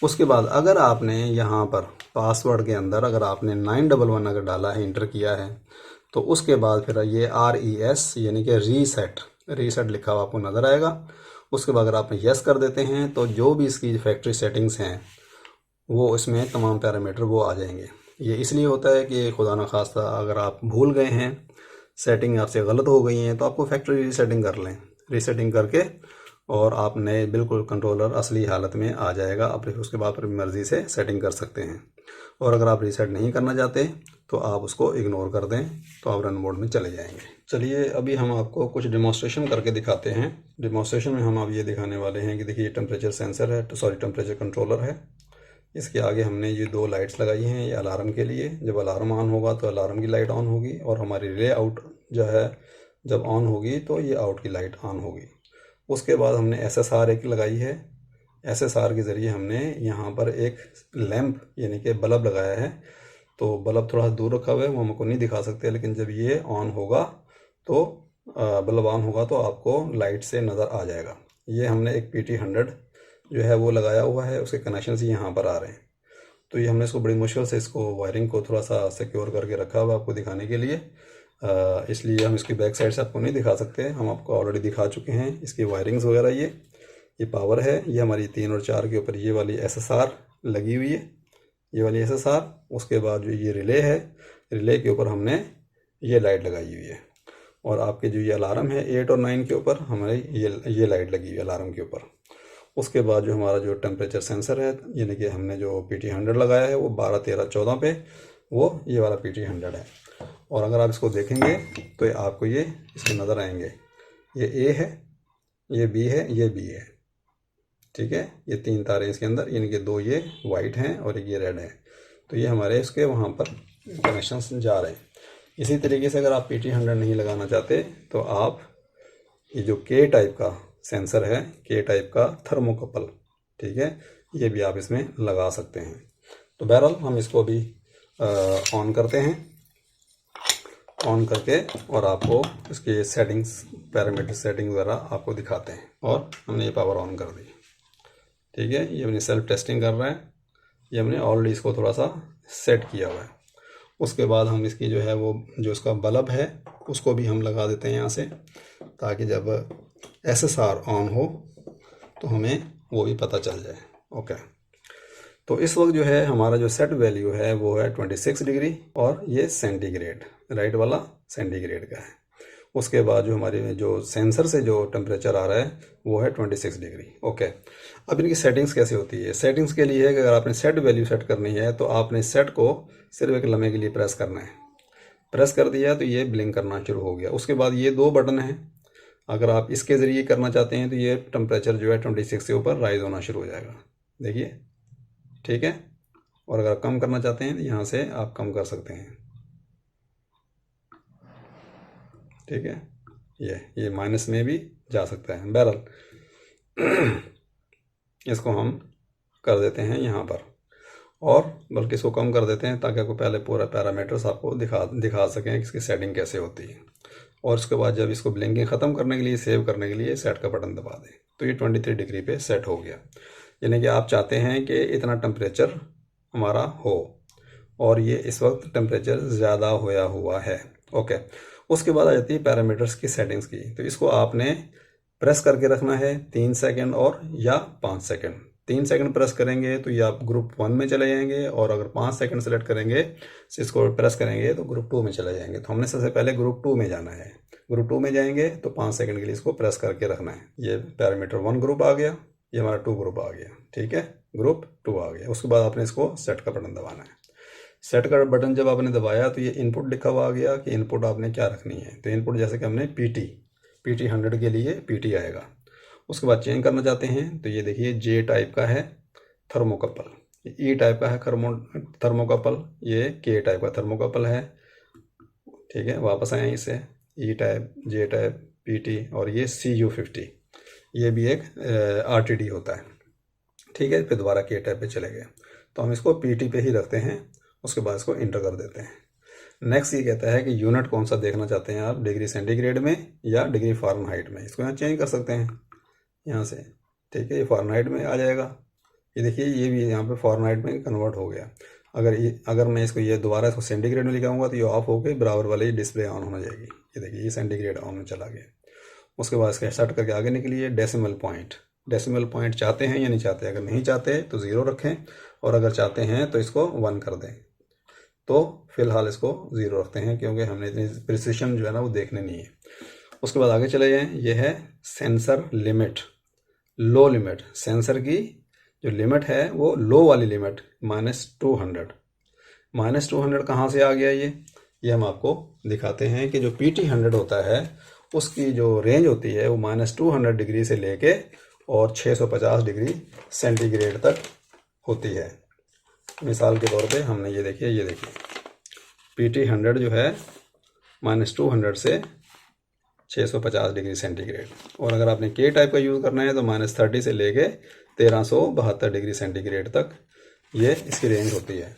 Speaker 1: उसके बाद अगर आपने यहाँ पर पासवर्ड के अंदर अगर आपने 911 अगर डाला है, इंटर किया है, तो उसके बाद फिर ये RES यानी कि रीसेट लिखा हुआ आपको नज़र आएगा। उसके बाद अगर आप यस कर देते हैं तो जो भी इसकी फैक्ट्री सेटिंग्स हैं वो इसमें तमाम पैरामीटर वो आ जाएंगे। ये इसलिए होता है कि खुदा न खास्ता अगर आप भूल गए हैं, सेटिंग आपसे गलत हो गई हैं, तो आपको फैक्ट्री रीसेटिंग कर लें। रीसेटिंग करके और आप नए बिल्कुल कंट्रोलर असली हालत में आ जाएगा। आप उसके बाद अपनी मर्ज़ी से सेटिंग कर सकते हैं। और अगर आप रीसेट नहीं करना चाहते तो आप उसको इग्नोर कर दें तो आप रन मोड में चले जाएंगे। चलिए अभी हम आपको कुछ डेमोन्स्ट्रेशन करके दिखाते हैं। डेमोन्स्ट्रेशन में हम अब ये दिखाने वाले हैं कि देखिए ये टेम्परेचर सेंसर है, टेम्परेचर कंट्रोलर है। इसके आगे हमने ये 2 लाइट्स लगाई हैं, ये अलार्म के लिए। जब अलार्म ऑन होगा तो अलार्म की लाइट ऑन होगी और हमारी रिले आउट जो है जब ऑन होगी तो ये आउट की लाइट ऑन होगी। उसके बाद हमने SSR एक लगाई है। SSR के ज़रिए हमने यहाँ पर एक लैंप यानी कि बल्ब लगाया है। तो बल्ब थोड़ा दूर रखा हुआ है, वो हमको नहीं दिखा सकते, लेकिन जब ये ऑन होगा तो बल्ब ऑन होगा तो आपको लाइट से नज़र आ जाएगा। ये हमने एक PT100 जो है वो लगाया हुआ है, उसके कनेक्शन से यहाँ पर आ रहे हैं। तो ये हमने इसको बड़ी मुश्किल से इसको वायरिंग को थोड़ा सा सिक्योर करके रखा हुआ आपको दिखाने के लिए। इसलिए हम इसकी बैक साइड से आपको नहीं दिखा सकते, हम आपको ऑलरेडी दिखा चुके हैं इसकी वायरिंग्स वगैरह। ये पावर है, ये हमारी 3 और 4 के ऊपर ये वाली SSR लगी हुई है, ये वाली SSR। उसके बाद जो ये रिले है, रिले के ऊपर हमने ये लाइट लगाई हुई है। और आपके जो ये अलार्म है 8 और 9 के ऊपर हमारी ये लाइट लगी हुई है अलार्म के ऊपर। उसके बाद जो हमारा जो टेम्परेचर सेंसर है यानी कि हमने जो PT100 लगाया है वो 12, 13, 14 पे वो ये वाला PT100 है। और अगर आप इसको देखेंगे तो आपको ये इसके नज़र आएंगे, ये A है, ये B है, ये B है, ठीक है। ये 3 तारे इसके अंदर यानी कि 2 ये वाइट हैं और एक ये रेड है। तो ये हमारे इसके वहाँ पर कनेक्शंस जा रहे हैं। इसी तरीके से अगर आप PT100 नहीं लगाना चाहते तो आप ये जो K टाइप का सेंसर है, K टाइप का थर्मोकपल, ठीक है, ये भी आप इसमें लगा सकते हैं। तो बहरहाल हम इसको अभी ऑन करते हैं, ऑन करके और आपको इसके सेटिंग्स, पैरामीटर सेटिंग वगैरह आपको दिखाते हैं। और हमने ये पावर ऑन कर दी, ठीक है। ये अपनी सेल्फ टेस्टिंग कर रहा है, ये हमने ऑलरेडी इसको थोड़ा सा सेट किया हुआ है। उसके बाद हम इसकी जो है वो जो इसका बल्ब है उसको भी हम लगा देते हैं यहाँ से, ताकि जब SSR ऑन हो तो हमें वो भी पता चल जाए। ओके, तो इस वक्त जो है हमारा जो सेट वैल्यू है वो है 26 डिग्री और ये सेंटीग्रेड, राइट वाला सेंटीग्रेड का है। उसके बाद जो हमारे जो सेंसर से जो टेम्परेचर आ रहा है वो है 26 डिग्री। ओके, अब इनकी सेटिंग्स कैसे होती है? सेटिंग्स के लिए है कि अगर आपने सेट वैल्यू सेट करनी है तो आपने सेट को सिर्फ एक लम्हे के लिए प्रेस करना है। प्रेस कर दिया तो ये ब्लिंक करना शुरू हो गया। उसके बाद ये 2 बटन हैं, अगर आप इसके ज़रिए करना चाहते हैं तो ये टेम्परेचर जो है 26 से ऊपर राइज होना शुरू हो जाएगा, देखिए, ठीक है। और अगर आप कम करना चाहते हैं तो यहाँ से आप कम कर सकते हैं, ठीक है। ये माइनस में भी जा सकता है। बहरहाल इसको हम कर देते हैं यहाँ पर, और बल्कि इसको कम कर देते हैं ताकि आपको पहले पूरा पैरामीटर्स आपको दिखा सकें कि इसकी सेटिंग कैसे होती है। और उसके बाद जब इसको ब्लिंकिंग ख़त्म करने के लिए, सेव करने के लिए सेट का बटन दबा दें तो ये 23 डिग्री पे सेट हो गया। यानी कि आप चाहते हैं कि इतना टेम्परेचर हमारा हो और ये इस वक्त टेम्परेचर ज़्यादा होया हुआ है। ओके, उसके बाद आ जाती है पैरामीटर्स की सेटिंग्स की। तो इसको आपने प्रेस करके रखना है 3 सेकंड और या 5 सेकंड। 3 सेकंड प्रेस करेंगे तो ये आप ग्रुप 1 में चले जाएंगे, और अगर 5 सेकंड सेलेक्ट करेंगे, इसको प्रेस करेंगे तो ग्रुप 2 में चले जाएंगे। तो हमने सबसे पहले ग्रुप 2 में जाना है। ग्रुप 2 में जाएंगे तो 5 सेकंड के लिए इसको प्रेस करके रखना है। ये पैरामीटर 1 ग्रुप आ गया, ये हमारा 2 ग्रुप आ गया, ठीक है, ग्रुप 2 आ गया। उसके बाद आपने इसको सेट का बटन दबाना है। सेट का बटन जब आपने दबाया तो ये इनपुट लिखा हुआ आ गया कि इनपुट आपने क्या रखनी है। तो इनपुट जैसे कि हमने पीटी 100 के लिए पीटी आएगा। उसके बाद चेंज करना चाहते हैं तो ये देखिए जे टाइप का है थर्मोकपल, ई टाइप का है थर्मोकपल, ये के टाइप का थर्मोकपल है। ठीक है, वापस आए इसे, ई टाइप, जे टाइप, पीटी, और ये CU50, ये भी एक RTD होता है। ठीक है, फिर दोबारा के टाइप पे चले गए तो हम इसको पीटी पे ही रखते हैं। उसके बाद इसको इंटर कर देते हैं। नेक्स्ट ये कहता है कि यूनिट कौन सा देखना चाहते हैं आप, डिग्री सेंटीग्रेड में या डिग्री फ़ारेनहाइट में। इसको यहाँ चेंज कर सकते हैं यहाँ से। ठीक है, ये फ़ारेनहाइट में आ जाएगा। ये देखिए ये भी यहाँ पे फ़ारेनहाइट में कन्वर्ट हो गया। अगर मैं इसको ये दोबारा इसको सेंटीग्रेड में लिखाऊंगा तो ये ऑफ होकर बराबर वाली डिस्प्ले ऑन होने जाएगी। ये देखिए ये सेंटीग्रेड ऑन में चला गया। उसके बाद इसका सेट करके आगे निकलिए। डेसिमल पॉइंट चाहते हैं या नहीं चाहते। अगर नहीं चाहते तो 0 रखें, और अगर चाहते हैं तो इसको 1 कर दें। तो फिलहाल इसको 0 रखते हैं क्योंकि हमने इतनी प्रिसिशन जो है ना वो देखने नहीं है। उसके बाद आगे चले जाएँ। ये है सेंसर लिमिट, लो लिमिट। सेंसर की जो लिमिट है वो लो वाली लिमिट -200। -200 कहाँ से आ गया ये हम आपको दिखाते हैं कि जो PT 100 होता है उसकी जो रेंज होती है वो -200 डिग्री से लेके और 650 डिग्री सेंटीग्रेड तक होती है। मिसाल के तौर पे हमने ये देखिए PT 100 जो है -200 से 650 डिग्री सेंटीग्रेड, और अगर आपने के टाइप का यूज़ करना है तो -30 से लेके 1372 डिग्री सेंटीग्रेड तक ये इसकी रेंज होती है।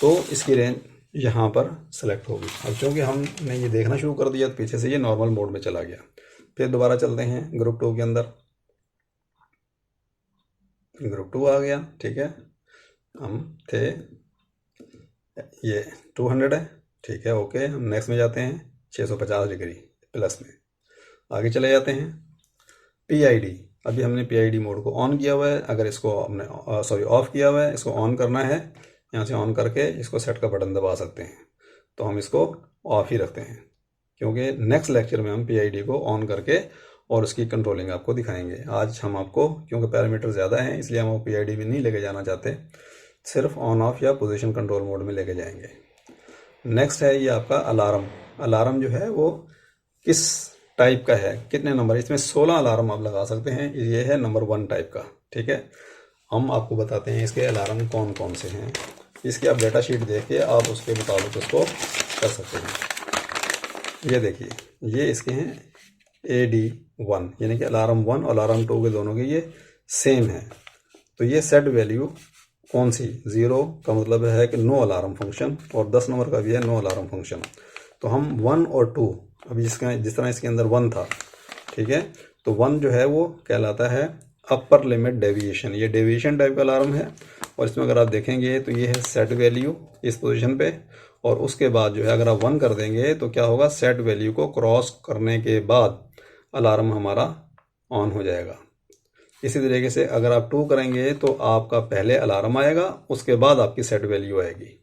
Speaker 1: तो इसकी रेंज यहाँ पर सेलेक्ट होगी। अब चूँकि हमने ये देखना शुरू कर दिया तो पीछे से ये नॉर्मल मोड में चला गया। फिर दोबारा चलते हैं ग्रुप 2 के अंदर। ग्रुप 2 आ गया। ठीक है, हम थे, ये 200 है। ठीक है, ओके। हम नेक्स्ट में जाते हैं 650 डिग्री प्लस में। आगे चले जाते हैं PID। अभी हमने PID मोड को ऑन किया हुआ है। अगर इसको हमने ऑफ किया हुआ है, इसको ऑन करना है, यहाँ से ऑन करके इसको सेट का बटन दबा सकते हैं। तो हम इसको ऑफ ही रखते हैं क्योंकि नेक्स्ट लेक्चर में हम PID को ऑन करके और उसकी कंट्रोलिंग आपको दिखाएंगे। आज हम आपको, क्योंकि पैरामीटर ज़्यादा हैं इसलिए हम PID में नहीं लेके जाना चाहते, सिर्फ ऑन ऑफ या पोजीशन कंट्रोल मोड में लेके जाएंगे। नेक्स्ट है ये आपका अलार्म जो है वो किस टाइप का है, कितने नंबर। इसमें 16 अलार्म आप लगा सकते हैं। ये है नंबर 1 टाइप का। ठीक है, हम आपको बताते हैं इसके अलार्म कौन कौन से हैं। इसकी आप डेटा शीट देख के आप उसके मुताबिक उसको कर सकते हैं। ये देखिए ये इसके हैं AD1, यानी कि अलार्म 1 और अलार्म 2 के दोनों के ये सेम है। तो ये सेट वैल्यू कौन सी, 0 का मतलब है कि नो अलार्म फंक्शन, और 10 नंबर का भी है नो अलार्म फंक्शन। तो हम 1 और 2, अभी जिस तरह इसके अंदर 1 था, ठीक है, तो 1 जो है वो कहलाता है अपर लिमिट डेविएशन। ये डेविएशन टाइप का अलार्म है, और इसमें अगर आप देखेंगे तो ये है सेट वैल्यू इस पोजीशन पे, और उसके बाद जो है अगर आप 1 कर देंगे तो क्या होगा, सेट वैल्यू को क्रॉस करने के बाद अलार्म हमारा ऑन हो जाएगा। इसी तरीके से अगर आप 2 करेंगे तो आपका पहले अलार्म आएगा, उसके बाद आपकी सेट वैल्यू आएगी।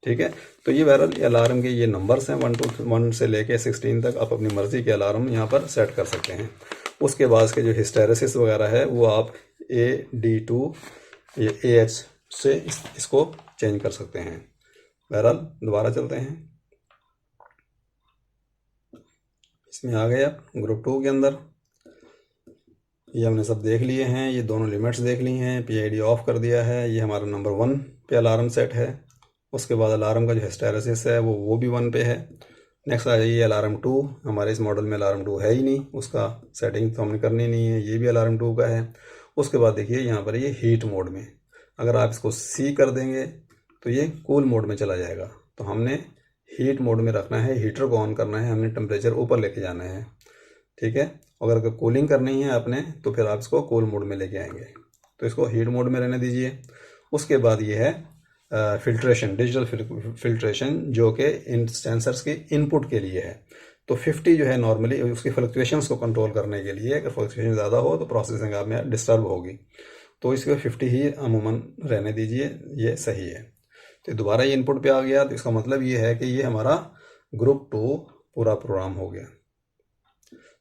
Speaker 1: ठीक है, तो ये बहरहाल अलार्म के ये नंबर्स हैं 1 से लेके 16 तक। आप अपनी मर्ज़ी के अलार्म यहाँ पर सेट कर सकते हैं। उसके बाद के जो हिस्टेरेसिस वगैरह है वो आप AD2 ये AH से इसको चेंज कर सकते हैं। बहरहाल दोबारा चलते हैं। इसमें आ गए आप ग्रुप 2 के अंदर। ये हमने सब देख लिए हैं, ये दोनों लिमिट्स देख ली हैं। PID ऑफ कर दिया है। ये हमारा नंबर 1 पे अलार्म सेट है। उसके बाद अलार्म का जो हिस्टेरेसिस है वो भी 1 पे है। नेक्स्ट आ जाइए अलार्म 2। हमारे इस मॉडल में अलार्म 2 है ही नहीं, उसका सेटिंग तो हमने करनी नहीं है। ये भी अलार्म 2 का है। उसके बाद देखिए यहाँ पर ये हीट मोड में, अगर आप इसको C कर देंगे तो ये कूल मोड में चला जाएगा। तो हमने हीट मोड में रखना है, हीटर को ऑन करना है, हमने टेम्परेचर ऊपर लेके जाना है। ठीक है, अगर कूलिंग करनी है आपने तो फिर आप इसको कूल मोड में लेके आएंगे। तो इसको हीट मोड में रहने दीजिए। उसके बाद ये है फिल्ट्रेशन, डिजिटल फिल्ट्रेशन, जो कि इन सेंसर्स के इनपुट के लिए है। तो 50 जो है नॉर्मली उसकी फ्लक्चुएशंस को कंट्रोल करने के लिए, अगर फ्लक्चुएशन ज़्यादा हो तो प्रोसेसिंग आप में डिस्टर्ब होगी, तो इसको 50 ही अमूमन रहने दीजिए, ये सही है। तो दोबारा ये इनपुट पे आ गया, तो इसका मतलब ये है कि ये हमारा ग्रुप 2 पूरा प्रोग्राम हो गया।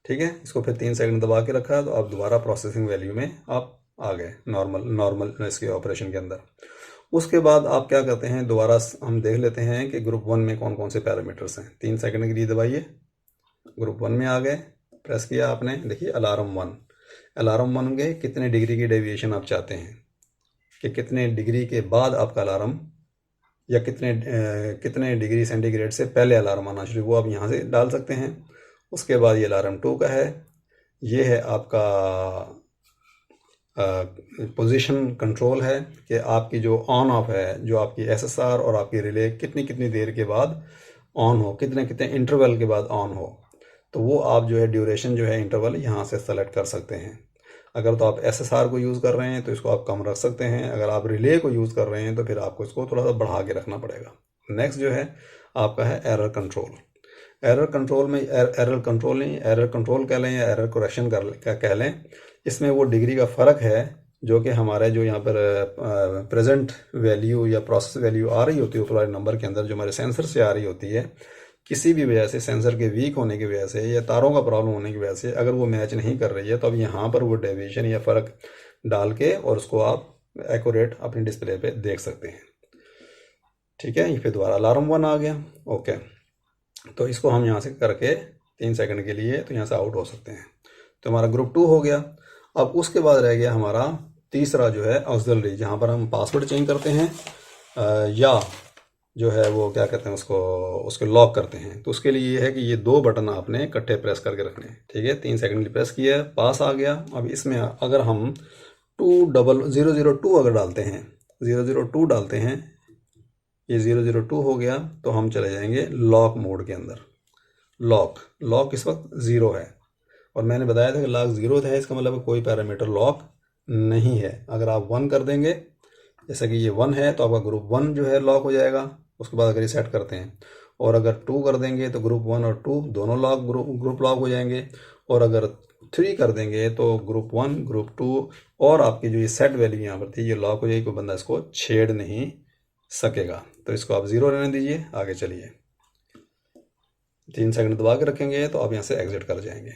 Speaker 1: ठीक है, इसको फिर 3 सेकंड दबा के रखा, तो आप दोबारा प्रोसेसिंग वैल्यू में आप आ गए नॉर्मल इसके ऑपरेशन के अंदर। उसके बाद आप क्या करते हैं, दोबारा हम देख लेते हैं कि ग्रुप 1 में कौन कौन से पैरामीटर्स हैं। 3 सेकंड के लिए दबाइए, ग्रुप 1 में आ गए, प्रेस किया आपने, देखिए अलार्म 1। अलार्म 1 के कितने डिग्री की डेविएशन आप चाहते हैं, कि कितने डिग्री के बाद आपका अलार्म, या कितने डिग्री सेंटीग्रेड से पहले अलार्म आना शुरू, वो आप यहाँ से डाल सकते हैं। उसके बाद ये अलार्म 2 का है, ये है आपका पोजीशन कंट्रोल है, कि आपकी जो ऑन ऑफ है, जो आपकी एसएसआर और आपकी रिले कितनी कितनी देर के बाद ऑन हो, कितने कितने इंटरवल के बाद ऑन हो, तो वो आप जो है ड्यूरेशन जो है इंटरवल यहाँ से सेलेक्ट कर सकते हैं। अगर तो आप एसएसआर को यूज़ कर रहे हैं तो इसको आप कम रख सकते हैं, अगर आप रिले को यूज़ कर रहे हैं तो फिर आपको इसको थोड़ा सा बढ़ा के रखना पड़ेगा। नेक्स्ट जो है आपका है एरर कंट्रोल। एरर कंट्रोल में एरर कंट्रोल नहीं, एरर कंट्रोल कह लें या एरर करेक्शन कह लें, इसमें वो डिग्री का फ़र्क है जो कि हमारे जो यहाँ पर प्रेजेंट वैल्यू या प्रोसेस वैल्यू आ रही होती है ऊपर वाले नंबर के अंदर, जो हमारे सेंसर से आ रही होती है, किसी भी वजह से सेंसर के वीक होने की वजह से या तारों का प्रॉब्लम होने की वजह से अगर वो मैच नहीं कर रही है, तो अब यहाँ पर वो डेविएशन या फ़र्क डाल के और उसको आप एक्यूरेट अपनी डिस्प्ले पे देख सकते हैं। ठीक है, ये फिर दोबारा अलार्म 1 आ गया। ओके, तो इसको हम यहाँ से करके 3 सेकंड के लिए तो यहाँ से आउट हो सकते हैं। तो हमारा ग्रुप 2 हो गया। अब उसके बाद रह गया हमारा तीसरा जो है ऑक्सिलरी, जहाँ पर हम पासवर्ड चेंज करते हैं या जो है वो क्या कहते हैं उसको लॉक करते हैं। तो उसके लिए ये है कि ये 2 बटन आपने इकट्ठे प्रेस करके रखने हैं। ठीक है, 3 सेकंड के लिए प्रेस किया, पास आ गया। अब इसमें अगर हम 002 अगर डालते हैं, 002 डालते हैं, ये 002 हो गया, तो हम चले जाएंगे लॉक मोड के अंदर। लॉक इस वक्त 0 है, और मैंने बताया था कि लॉक 0 है, इसका मतलब कोई पैरामीटर लॉक नहीं है। अगर आप 1 कर देंगे, जैसा कि ये 1 है, तो आपका ग्रुप 1 जो है लॉक हो जाएगा। उसके बाद अगर ये सेट करते हैं, और अगर 2 कर देंगे तो ग्रुप 1 और 2 दोनों ग्रुप लॉक हो जाएंगे। और अगर 3 कर देंगे तो ग्रुप 1, ग्रुप 2 और आपकी जो ये सेट वैल्यू यहाँ पर थी ये लॉक हो जाएगी, कोई बंदा इसको छेड़ नहीं सकेगा। तो इसको आप 0 रहने दीजिए, आगे चलिए। 3 सेकंड दबा के रखेंगे तो आप यहाँ से एग्जिट कर जाएंगे।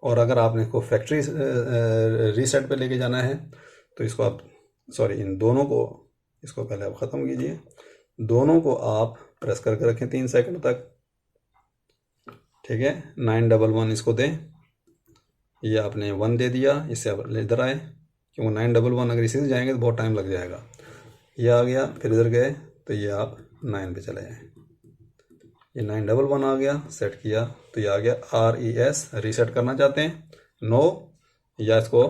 Speaker 1: और अगर आपने इसको फैक्ट्री रीसेट पे लेके जाना है तो इसको आप इन दोनों को, इसको पहले आप ख़त्म कीजिए, दोनों को आप प्रेस करके रखें 3 सेकंड तक। ठीक है, 911 इसको दें, ये आपने 1 दे दिया, इससे आप इधर आए, क्योंकि 911 अगर इसी से जाएंगे तो बहुत टाइम लग जाएगा। ये आ गया, फिर इधर गए तो ये आप 9 पे चले जाएँ। ये 911 आ गया, सेट किया तो ये आ गया RES। रीसेट करना चाहते हैं, नो, या इसको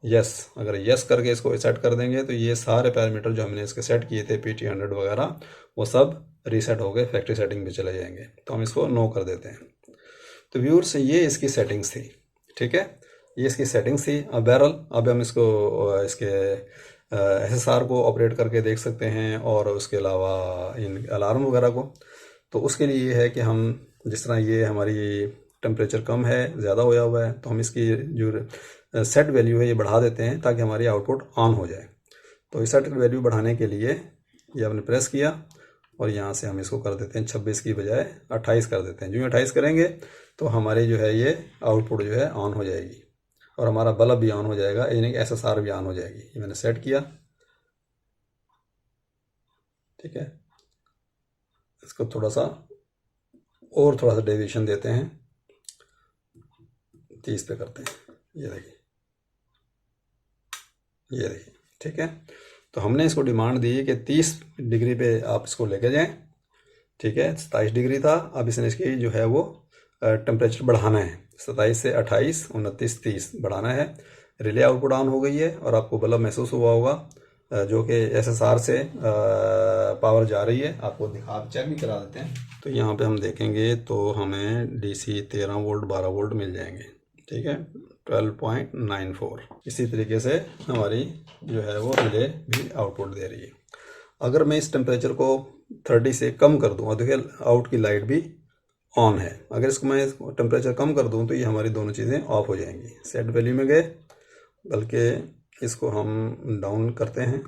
Speaker 1: यस। अगर यस करके इसको सेट कर देंगे तो ये सारे पैरामीटर जो हमने इसके सेट किए थे PT100 वगैरह, वो सब रीसेट हो गए, फैक्ट्री सेटिंग पे चले जाएंगे। तो हम इसको नो कर देते हैं। तो व्यूअर्स, ये इसकी सेटिंग्स थी। ठीक है, ये इसकी सेटिंग्स थी। अब बहरहाल अब हम इसको इसके SSR को ऑपरेट करके देख सकते हैं, और उसके अलावा इन अलार्म वगैरह को। तो उसके लिए ये है कि हम जिस तरह ये हमारी टेम्परेचर कम है, ज़्यादा होया हुआ है, तो हम इसकी जो सेट वैल्यू है ये बढ़ा देते हैं ताकि हमारी आउटपुट ऑन हो जाए। तो इस सेट वैल्यू बढ़ाने के लिए ये हमने प्रेस किया, और यहाँ से हम इसको कर देते हैं 26 की बजाय 28 कर देते हैं। जो 28 करेंगे तो हमारी जो है ये आउटपुट जो है ऑन हो जाएगी, और हमारा बल्ब भी ऑन हो जाएगा, यानी कि SSR भी ऑन हो जाएगी। ये मैंने सेट किया। ठीक है, इसको थोड़ा सा डेविएशन देते हैं, 30 पे करते हैं। ये देखिए, ये देखिए। ठीक है, तो हमने इसको डिमांड दी कि 30 डिग्री पे आप इसको लेके जाएं। ठीक है, 27 डिग्री था, अब इसने इसकी जो है वो टेम्परेचर बढ़ाना है, 27 से 28, 29, 30 बढ़ाना है। रिले आउटपुट ऑन हो गई है, और आपको बल्ब महसूस हुआ होगा जो कि SSR से पावर जा रही है। आपको दिखा चेक भी करा देते हैं। तो यहाँ पे हम देखेंगे तो हमें DC 13 वोल्ट 12 वोल्ट मिल जाएंगे। ठीक है, 12.94। इसी तरीके से हमारी जो है वो रिले भी आउटपुट दे रही है। अगर मैं इस टेम्परेचर को 30 से कम कर दूँ, और देखिए आउट की लाइट भी ऑन है, अगर इसको मैं टेम्परेचर कम कर दूँ तो ये हमारी दोनों चीज़ें ऑफ हो जाएंगी। सेट वैल्यू में गए, बल्कि इसको हम डाउन करते हैं,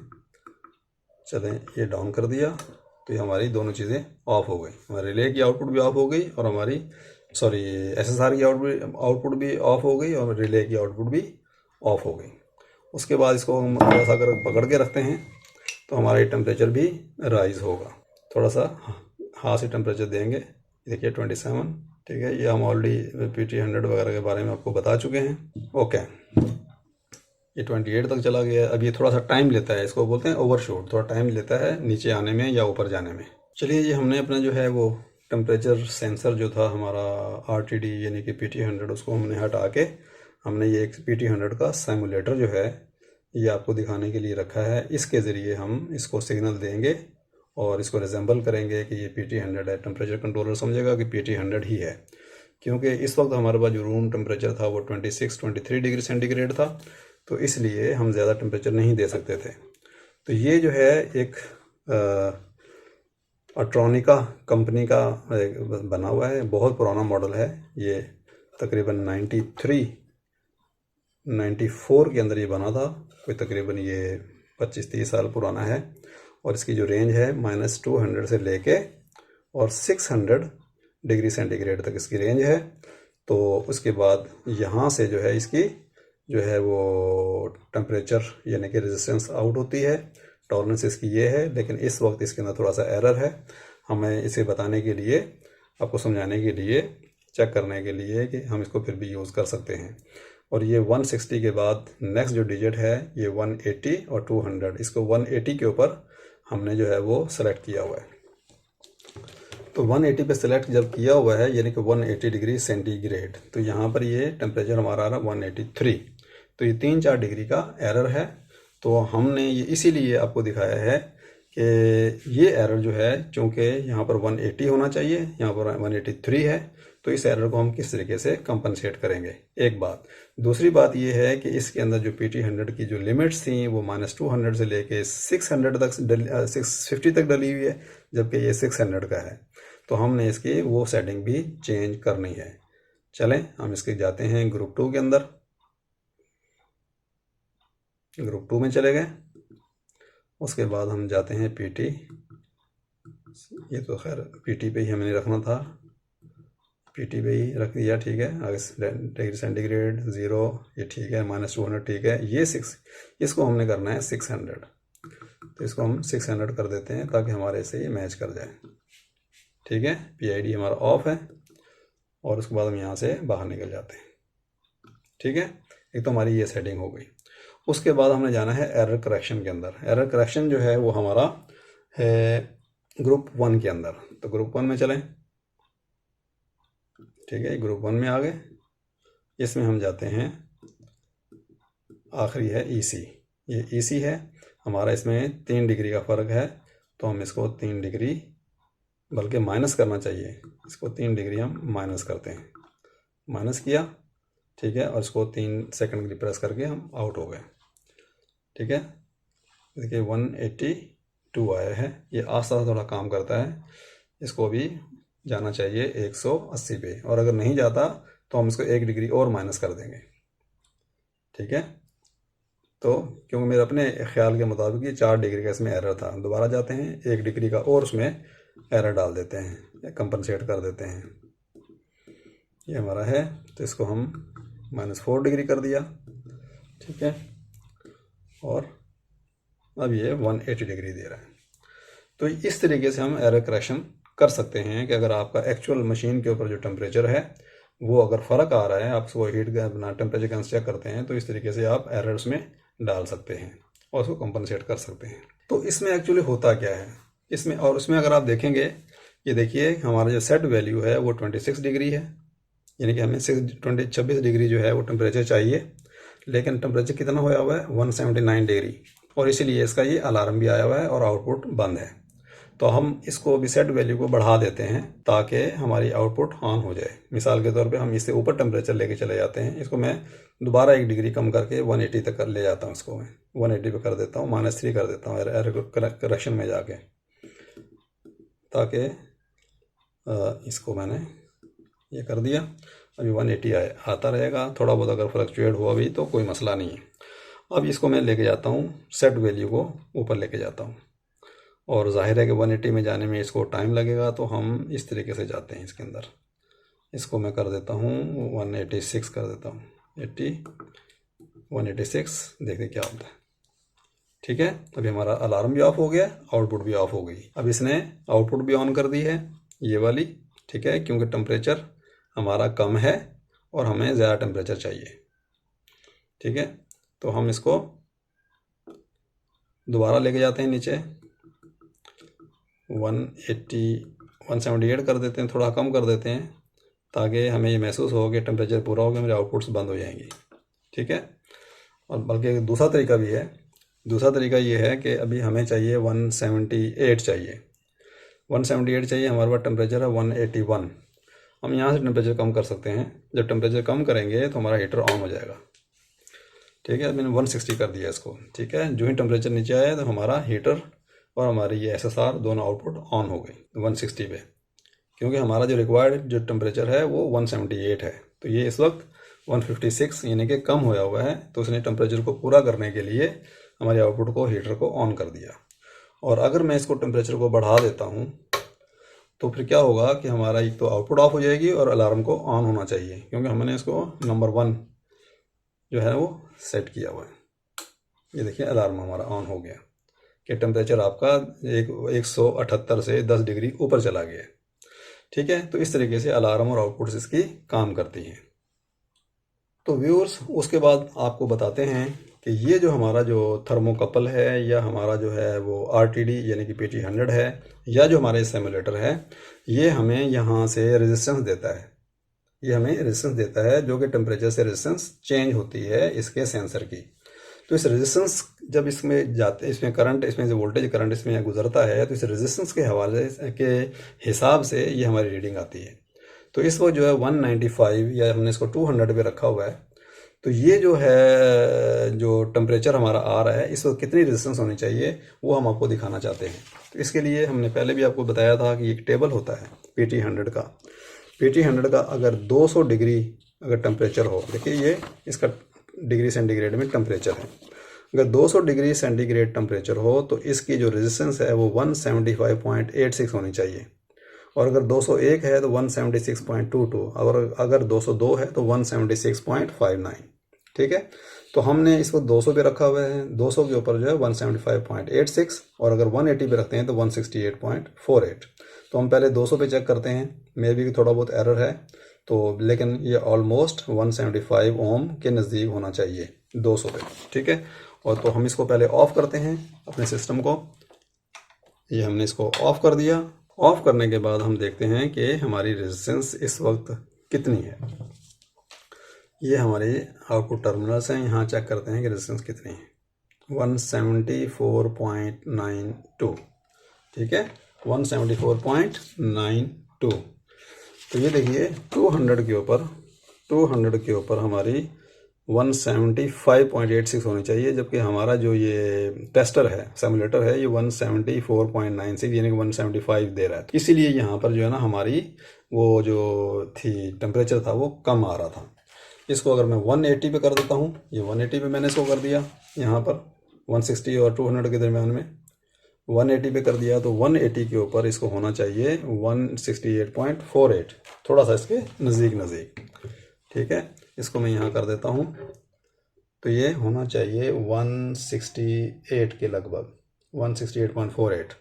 Speaker 1: चलें ये डाउन कर दिया, तो ये हमारी दोनों चीज़ें ऑफ हो गई। हमारे रिले की आउटपुट भी ऑफ हो गई, और हमारी SSR की आउटपुट भी ऑफ हो गई, और रिले की आउटपुट भी ऑफ हो गई। उसके बाद इसको हम थोड़ा सा अगर पकड़ के रखते हैं तो हमारा ये टेम्परेचर भी राइज होगा। थोड़ा सा हाथ से टेम्परेचर देंगे, देखिए 27, ठीक है। ये हम ऑलरेडी PT100 वगैरह के बारे में आपको बता चुके हैं। ओके, ये 28 तक चला गया। अब ये थोड़ा सा टाइम लेता है, इसको बोलते हैं ओवरशूट, थोड़ा टाइम लेता है नीचे आने में या ऊपर जाने में। चलिए, ये हमने अपना जो है वो टेम्परेचर सेंसर जो था हमारा RTD यानी कि PT100, उसको हमने हटा के हमने ये एक PT100 का सिमुलेटर जो है ये आपको दिखाने के लिए रखा है। इसके ज़रिए हम इसको सिग्नल देंगे और इसको रिजेंबल करेंगे कि ये PT100 है। टेम्परेचर कंट्रोलर समझेगा कि PT100 ही है, क्योंकि इस वक्त हमारे पास जो रूम टेम्परेचर था वो 23 डिग्री सेंटीग्रेड था, तो इसलिए हम ज़्यादा टेम्परेचर नहीं दे सकते थे। तो ये जो है एक अट्रॉनिका कंपनी का बना हुआ है, बहुत पुराना मॉडल है। ये तकरीबन 94 के अंदर ये बना था, कोई तकरीबन ये 25-30 साल पुराना है। और इसकी जो रेंज है -200 से लेके और 600 डिग्री सेंटीग्रेड तक इसकी रेंज है। तो उसके बाद यहाँ से जो है इसकी जो है वो टेम्परेचर यानी कि रेजिस्टेंस आउट होती है। टॉलरेंस इसकी ये है, लेकिन इस वक्त इसके अंदर थोड़ा सा एरर है। हमें इसे बताने के लिए, आपको समझाने के लिए, चेक करने के लिए कि हम इसको फिर भी यूज़ कर सकते हैं। और ये 160 के बाद नेक्स्ट जो डिजिट है ये 180 और 200, इसको 180 के ऊपर हमने जो है वो सेलेक्ट किया हुआ है। तो 180 पे सेलेक्ट जब किया हुआ है यानी कि 180 डिग्री सेंटीग्रेड, तो यहाँ पर ये टेम्परेचर हमारा आ रहा 183। तो ये 3-4 डिग्री का एरर है। तो हमने ये इसीलिए आपको दिखाया है कि ये एरर जो है, चूँकि यहाँ पर 180 होना चाहिए, यहाँ पर 183 है, तो इस एरर को हम किस तरीके से कंपनसेट करेंगे, एक बात। दूसरी बात ये है कि इसके अंदर जो PT100 की जो लिमिट्स थी वो -200 से लेके 600 तक 650 तक डली हुई है, जबकि ये 600 का है। तो हमने इसकी वो सेटिंग भी चेंज करनी है। चलें, हम इसके जाते हैं ग्रुप 2 के अंदर। ग्रुप 2 में चले गए। उसके बाद हम जाते हैं PT, ये तो खैर PT पे ही हमें रखना था, PT पे ही रख दिया, ठीक है। आगे डिग्री सेंटीग्रेड 0, ये ठीक है, -200 ठीक है। ये 6, इसको हमने करना है 600, तो इसको हम 600 कर देते हैं ताकि हमारे से ये मैच कर जाए, ठीक है। PID हमारा ऑफ है और उसके बाद हम यहाँ से बाहर निकल जाते हैं, ठीक है। एक तो हमारी ये सेटिंग हो गई। उसके बाद हमने जाना है एरर करेक्शन के अंदर। एरर करेक्शन जो है वो हमारा है ग्रुप 1 के अंदर। तो ग्रुप 1 में चलें, ठीक है। ग्रुप 1 में आ गए। इसमें हम जाते हैं, आखिरी है EC, ये EC है हमारा। इसमें 3 डिग्री का फ़र्क है, तो हम इसको 3 डिग्री, बल्कि माइनस करना चाहिए, इसको 3 डिग्री हम माइनस करते हैं। माइनस किया, ठीक है, और इसको 3 सेकंड के लिए प्रेस करके हम आउट हो गए, ठीक है। देखिए 182 आया है। ये आस्ता थोड़ा काम करता है, इसको भी जाना चाहिए 180 पे, और अगर नहीं जाता तो हम इसको 1 डिग्री और माइनस कर देंगे, ठीक है। तो क्योंकि मेरे अपने ख्याल के मुताबिक ये 4 डिग्री का इसमें एरर था, दोबारा जाते हैं 1 डिग्री का और उसमें एरर डाल देते हैं या कंपनसेट कर देते हैं। ये हमारा है, तो इसको हम -4 डिग्री कर दिया, ठीक है। और अब ये 180 डिग्री दे रहा है। तो इस तरीके से हम एरर करेक्शन कर सकते हैं कि अगर आपका एक्चुअल मशीन के ऊपर जो टेम्परेचर है वो अगर फ़र्क आ रहा है, आप उसको हीट अपना टेम्परेचर कैंस चेक करते हैं, तो इस तरीके से आप एरर्स में डाल सकते हैं और उसको कंपनसेट कर सकते हैं। तो इसमें एक्चुअली होता क्या है इसमें, और उसमें अगर आप देखेंगे, ये देखिए हमारा जो सेट वैल्यू है वो 26 डिग्री है, यानी कि हमें 26 डिग्री जो है वो टेम्परेचर चाहिए, लेकिन टेम्परेचर कितना होया हुआ है 179 डिग्री, और इसीलिए इसका ये अलार्म भी आया हुआ है और आउटपुट बंद है। तो हम इसको भी सेट वैल्यू को बढ़ा देते हैं ताकि हमारी आउटपुट ऑन हो जाए। मिसाल के तौर पे हम इससे ऊपर टेम्परेचर लेके चले जाते हैं, इसको मैं दोबारा 1 डिग्री कम करके 180 तक कर ले जाता हूँ, इसको मैं 180 पे कर देता हूँ, -3 कर देता हूँ एरर करेक्शन में जाके, ताकि इसको मैंने ये कर दिया। अभी 180 आता रहेगा, थोड़ा बहुत अगर फ्लक्चुएट हुआ भी तो कोई मसला नहीं है। अब इसको मैं लेके जाता हूँ, सेट वैल्यू को ऊपर लेके जाता हूँ, और जाहिर है कि 180 में जाने में इसको टाइम लगेगा, तो हम इस तरीके से जाते हैं इसके अंदर। इसको मैं कर देता हूँ 186 कर देता हूँ, 186 देखते क्या होता है। ठीक है, अभी हमारा अलार्म भी ऑफ हो गया, आउटपुट भी ऑफ हो गई। अब इसने आउटपुट भी ऑन कर दी है, ये वाली, ठीक है, क्योंकि टेम्परेचर हमारा कम है और हमें ज़्यादा टेम्परेचर चाहिए। ठीक है, तो हम इसको दोबारा लेके जाते हैं नीचे, 178 कर देते हैं, थोड़ा कम कर देते हैं, ताकि हमें ये महसूस हो कि टेम्परेचर पूरा हो गया, मेरे आउटपुट्स बंद हो जाएंगी। ठीक है, और बल्कि दूसरा तरीका भी है। दूसरा तरीका ये है कि अभी हमें चाहिए 178 चाहिए, 178 चाहिए, हमारे पास टेम्परेचर है 181। हम यहाँ से टेम्परेचर कम कर सकते हैं। जब टेम्परेचर कम करेंगे तो हमारा हीटर ऑन हो जाएगा। ठीक है, मैंने 160 कर दिया इसको। ठीक है, जो ही टेम्परेचर नीचे आया तो हमारा हीटर और हमारी ये SSR दोनों आउटपुट ऑन हो गई 160 पे, क्योंकि हमारा जो रिक्वायर्ड जो टेम्परेचर है वो 178 है। तो ये इस वक्त 156 यानी कि कम होया हुआ है, तो उसने टेम्परेचर को पूरा करने के लिए हमारे आउटपुट को, हीटर को ऑन कर दिया। और अगर मैं इसको टेम्परेचर को बढ़ा देता हूँ तो फिर क्या होगा कि हमारा एक तो आउटपुट ऑफ हो जाएगी और अलार्म को ऑन होना चाहिए, क्योंकि हमने इसको नंबर 1 जो है वो सेट किया हुआ है। ये देखिए अलार्म हमारा ऑन हो गया कि टेम्परेचर आपका 178 से 10 डिग्री ऊपर चला गया। ठीक है, तो इस तरीके से अलार्म और आउटपुट्स इसकी काम करती हैं। तो व्यूअर्स, उसके बाद आपको बताते हैं कि ये जो हमारा जो थर्मोकपल है या हमारा जो है वो RTD यानी कि PT100 है, या जो हमारे सिमुलेटर है, ये हमें यहाँ से रेजिस्टेंस देता है। ये हमें रेजिस्टेंस देता है जो कि टेम्परेचर से रेजिस्टेंस चेंज होती है इसके सेंसर की। तो इस रेजिस्टेंस जब इसमें जाते, इसमें करंट, इसमें से वोल्टेज करंट इसमें गुजरता है, तो इस रेजिस्टेंस के हवाले के हिसाब से ये हमारी रीडिंग आती है। तो इस वक्त जो है 195 या हमने इसको 200 पे रखा हुआ है। तो ये जो है जो टेम्परेचर हमारा आ रहा है, इस वक्त कितनी रेजिस्टेंस होनी चाहिए वो हम आपको दिखाना चाहते हैं। तो इसके लिए हमने पहले भी आपको बताया था कि एक टेबल होता है PT100 का। PT100 का अगर 200 डिग्री अगर टेम्परेचर हो, देखिए ये इसका डिग्री सेंटीग्रेड में टेम्परेचर है। अगर 200 डिग्री सेंटीग्रेड टेम्परेचर हो तो इसकी जो रेजिस्टेंस है वो 175.86 होनी चाहिए। और अगर 201 है तो 176.22, और अगर 202 है तो 176.59। ठीक है, तो हमने इसको 200 पे रखा हुआ है, 200 के ऊपर जो है 175.86, और अगर 180 पे रखते हैं तो 168.48। तो हम पहले 200 पे चेक करते हैं, मे भी थोड़ा बहुत एरर है तो, लेकिन ये ऑलमोस्ट 175 ओम के नज़दीक होना चाहिए 200 पे। ठीक है, और तो हम इसको पहले ऑफ़ करते हैं अपने सिस्टम को। ये हमने इसको ऑफ़ कर दिया। ऑफ़ करने के बाद हम देखते हैं कि हमारी रेजिस्टेंस इस वक्त कितनी है। ये हमारे आउटपुट टर्मिनल्स हैं, यहाँ चेक करते हैं कि रेजिस्टेंस कितनी है। 174.92। ठीक है, 174.92। तो ये देखिए 200 के ऊपर हमारी 175.86 होनी चाहिए, जबकि हमारा जो ये टेस्टर है, सिमुलेटर है, ये 174.96 यानी कि 175 दे रहा है। इसीलिए यहाँ पर जो है ना हमारी वो जो थी टेम्परेचर था वो कम आ रहा था। इसको अगर मैं 180 पे कर देता हूँ, ये 180 पे मैंने इसको कर दिया, यहाँ पर 160 और 200 के दरमियान में 180 पे कर दिया, तो 180 के ऊपर इसको होना चाहिए 168.48, थोड़ा सा इसके नज़दीक। ठीक है, इसको मैं यहाँ कर देता हूँ, तो ये होना चाहिए 168 के लगभग, 168.48।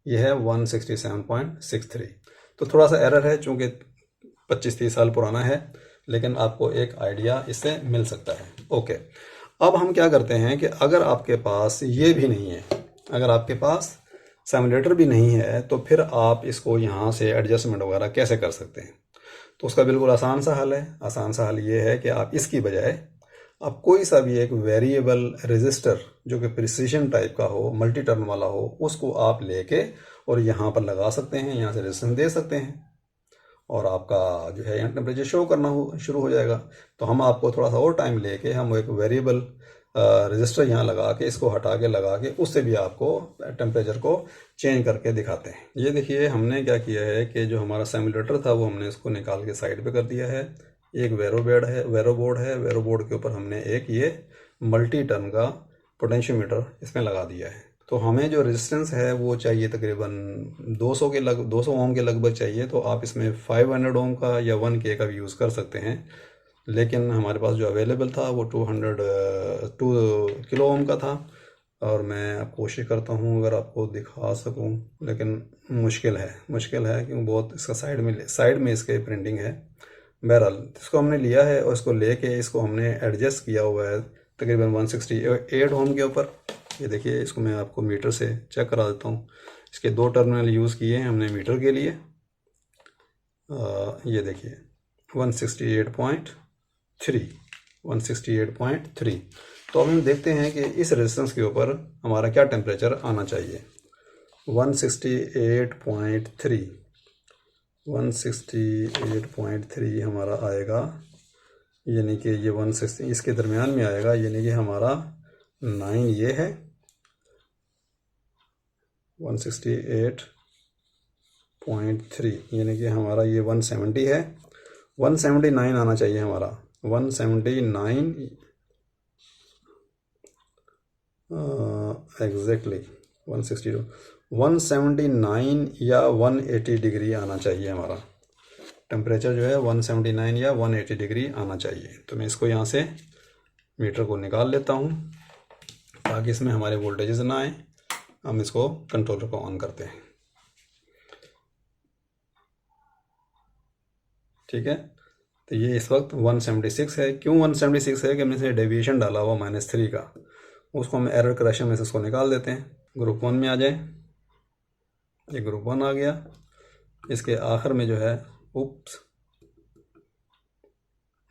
Speaker 1: ये है 167.63। तो थोड़ा सा एरर है, चूँकि 25-30 साल पुराना है, लेकिन आपको एक आइडिया इससे मिल सकता है। ओके, अब हम क्या करते हैं कि अगर आपके पास ये भी नहीं है, अगर आपके पास सिमुलेटर भी नहीं है, तो फिर आप इसको यहाँ से एडजस्टमेंट वगैरह कैसे कर सकते हैं। तो उसका बिल्कुल आसान सा हल है। आसान सा हल ये है कि आप इसकी बजाय आप कोई सा भी एक वेरिएबल रजिस्टर जो कि प्रिसीजन टाइप का हो, मल्टी टर्न वाला हो, उसको आप लेके और यहाँ पर लगा सकते हैं, यहाँ से रेजिस्टेंस दे सकते हैं और आपका जो है यहाँ टेम्परेचर शो करना शुरू हो जाएगा। तो हम आपको थोड़ा सा और टाइम लेके हम एक वेरिएबल रजिस्टर यहाँ लगा के, इसको हटा के लगा के, उससे भी आपको टेम्परेचर को चेंज करके दिखाते हैं। ये देखिए हमने क्या किया है कि जो हमारा सिमुलेटर था वो हमने इसको निकाल के साइड पे कर दिया है। एक वेरो बोर्ड है, वेरो बोर्ड के ऊपर हमने एक ये मल्टी टर्न का पोटेंशियोमीटर इसमें लगा दिया है। तो हमें जो रेजिस्टेंस है वो चाहिए तकरीबन 200 ओम के लगभग चाहिए। तो आप इसमें 500 ओम का या 1K का भी यूज़ कर सकते हैं, लेकिन हमारे पास जो अवेलेबल था वो 2 किलो ओम का था। और मैं अब कोशिश करता हूँ अगर आपको दिखा सकूँ, लेकिन मुश्किल है क्योंकि बहुत इसका साइड में इसके प्रिंटिंग है। बहरहाल इसको हमने लिया है और इसको लेके इसको हमने एडजस्ट किया हुआ है तकरीबन 168 ओम के ऊपर। ये देखिए, इसको मैं आपको मीटर से चेक करा देता हूँ। इसके 2 टर्मिनल यूज़ किए हैं हमने मीटर के लिए। ये देखिए 168.3। तो अब हम देखते हैं कि इस रेजिस्टेंस के ऊपर हमारा क्या टेम्परेचर आना चाहिए। 168.3 हमारा आएगा, यानी कि ये 160 इसके दरमियान में आएगा, यानी कि हमारा 9 ये है, 168.3 यानी कि हमारा ये 170 है। 179 आना चाहिए हमारा, 179 एग्जैक्टली 179 या 180 डिग्री आना चाहिए हमारा टेम्परेचर जो है। 179 या 180 डिग्री आना चाहिए। तो मैं इसको यहाँ से मीटर को निकाल लेता हूँ ताकि इसमें हमारे वोल्टेजेस ना आए। हम इसको कंट्रोलर को ऑन करते हैं। ठीक है, तो ये इस वक्त 176 है। क्यों 176 है कि हमने इसमें डेविएशन डाला हुआ -3 का, उसको हम एरर करेक्शन में से उसको निकाल देते हैं। ग्रुप 1 में आ जाए, ये ग्रुप 1 आ गया। इसके आखिर में जो है उप्स,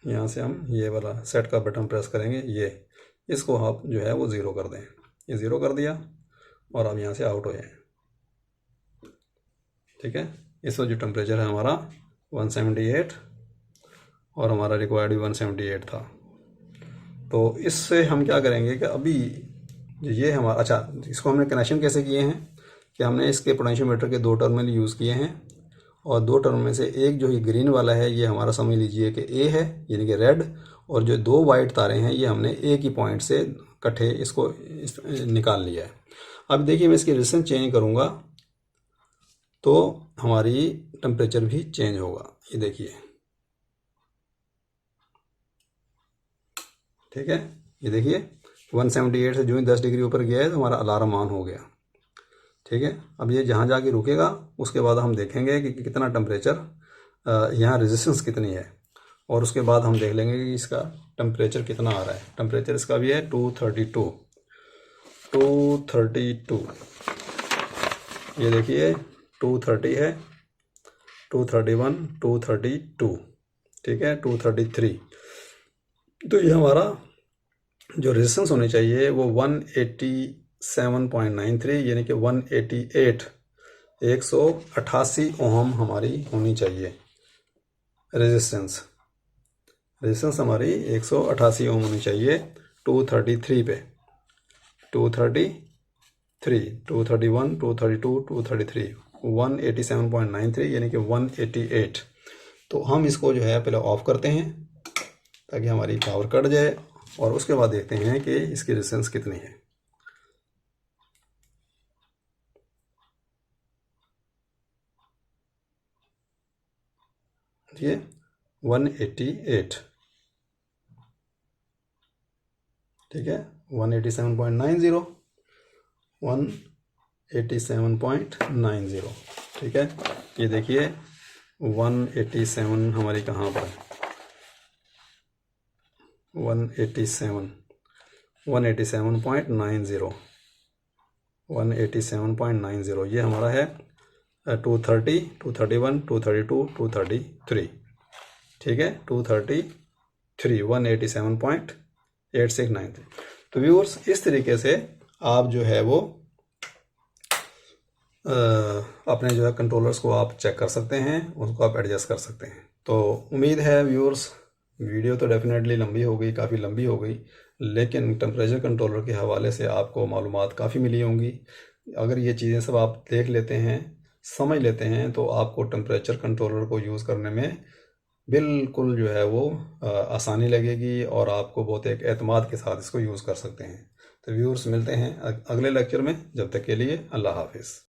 Speaker 1: यहाँ से हम ये वाला सेट का बटन प्रेस करेंगे, ये इसको आप जो है वो 0 कर दें। ये 0 कर दिया और अब यहाँ से आउट हो जाए। ठीक है, इस वक्त जो टेम्परेचर है हमारा 178 और हमारा रिक्वायर्ड भी 178 था। तो इससे हम क्या करेंगे कि अभी ये हमारा, अच्छा इसको हमने कनेक्शन कैसे किए हैं कि हमने इसके पोटेंशियोमीटर के 2 टर्मिनल यूज़ किए हैं और 2 टर्मिनल में से एक जो ये ग्रीन वाला है ये हमारा समझ लीजिए कि ए है, यानी कि रेड, और जो 2 वाइट तारे हैं ये हमने एक ही पॉइंट से इकट्ठे इसको निकाल लिया है। अब देखिए मैं इसकी रेजिस्टेंस चेंज करूँगा तो हमारी टेम्परेचर भी चेंज होगा। ये देखिए, ठीक है, ये देखिए 178 से जो ही 10 डिग्री ऊपर गया है तो हमारा अलार्म ऑन हो गया। ठीक है, अब ये जहाँ जाके रुकेगा उसके बाद हम देखेंगे कि कितना टेम्परेचर, यहाँ रेजिस्टेंस कितनी है, और उसके बाद हम देख लेंगे कि इसका टेम्परेचर कितना आ रहा है। टेम्परेचर इसका भी है 232। ये देखिए 230 है, 231, 232, ठीक है, 233। तो ये हमारा जो रेजिस्टेंस होनी चाहिए वो 187.93 यानी कि 188 ओम हमारी होनी चाहिए। रेजिस्टेंस हमारी 188 ओम होनी चाहिए 233 पे। 233, 231, 232, 233, 187.93 यानी कि 188। तो हम इसको जो है पहले ऑफ करते हैं ताकि हमारी पावर कट जाए और उसके बाद देखते हैं कि इसकी रेजिस्टेंस कितनी है। ये 188, ठीक है, 187.90, 187.90, ठीक है। ये देखिए 187 हमारी कहाँ पर है, 187.90, 187.90 ये हमारा है 230, 231, 232, 233, ठीक है, 233, 187.8693। तो व्यूअर्स इस तरीके से आप जो है वो अपने जो है कंट्रोलर्स को आप चेक कर सकते हैं, उसको आप एडजस्ट कर सकते हैं। तो उम्मीद है व्यूअर्स वीडियो तो डेफिनेटली लंबी हो गई, काफ़ी लंबी हो गई, लेकिन टेम्परेचर कंट्रोलर के हवाले से आपको मालूमात काफ़ी मिली होंगी। अगर ये चीज़ें सब आप देख लेते हैं, समझ लेते हैं, तो आपको टेम्परेचर कंट्रोलर को यूज़ करने में बिल्कुल जो है वो आसानी लगेगी और आपको बहुत एक एतमाद के साथ इसको यूज़ कर सकते हैं। तो व्यूअर्स मिलते हैं अगले लेक्चर में, जब तक के लिए अल्लाह हाफिज़।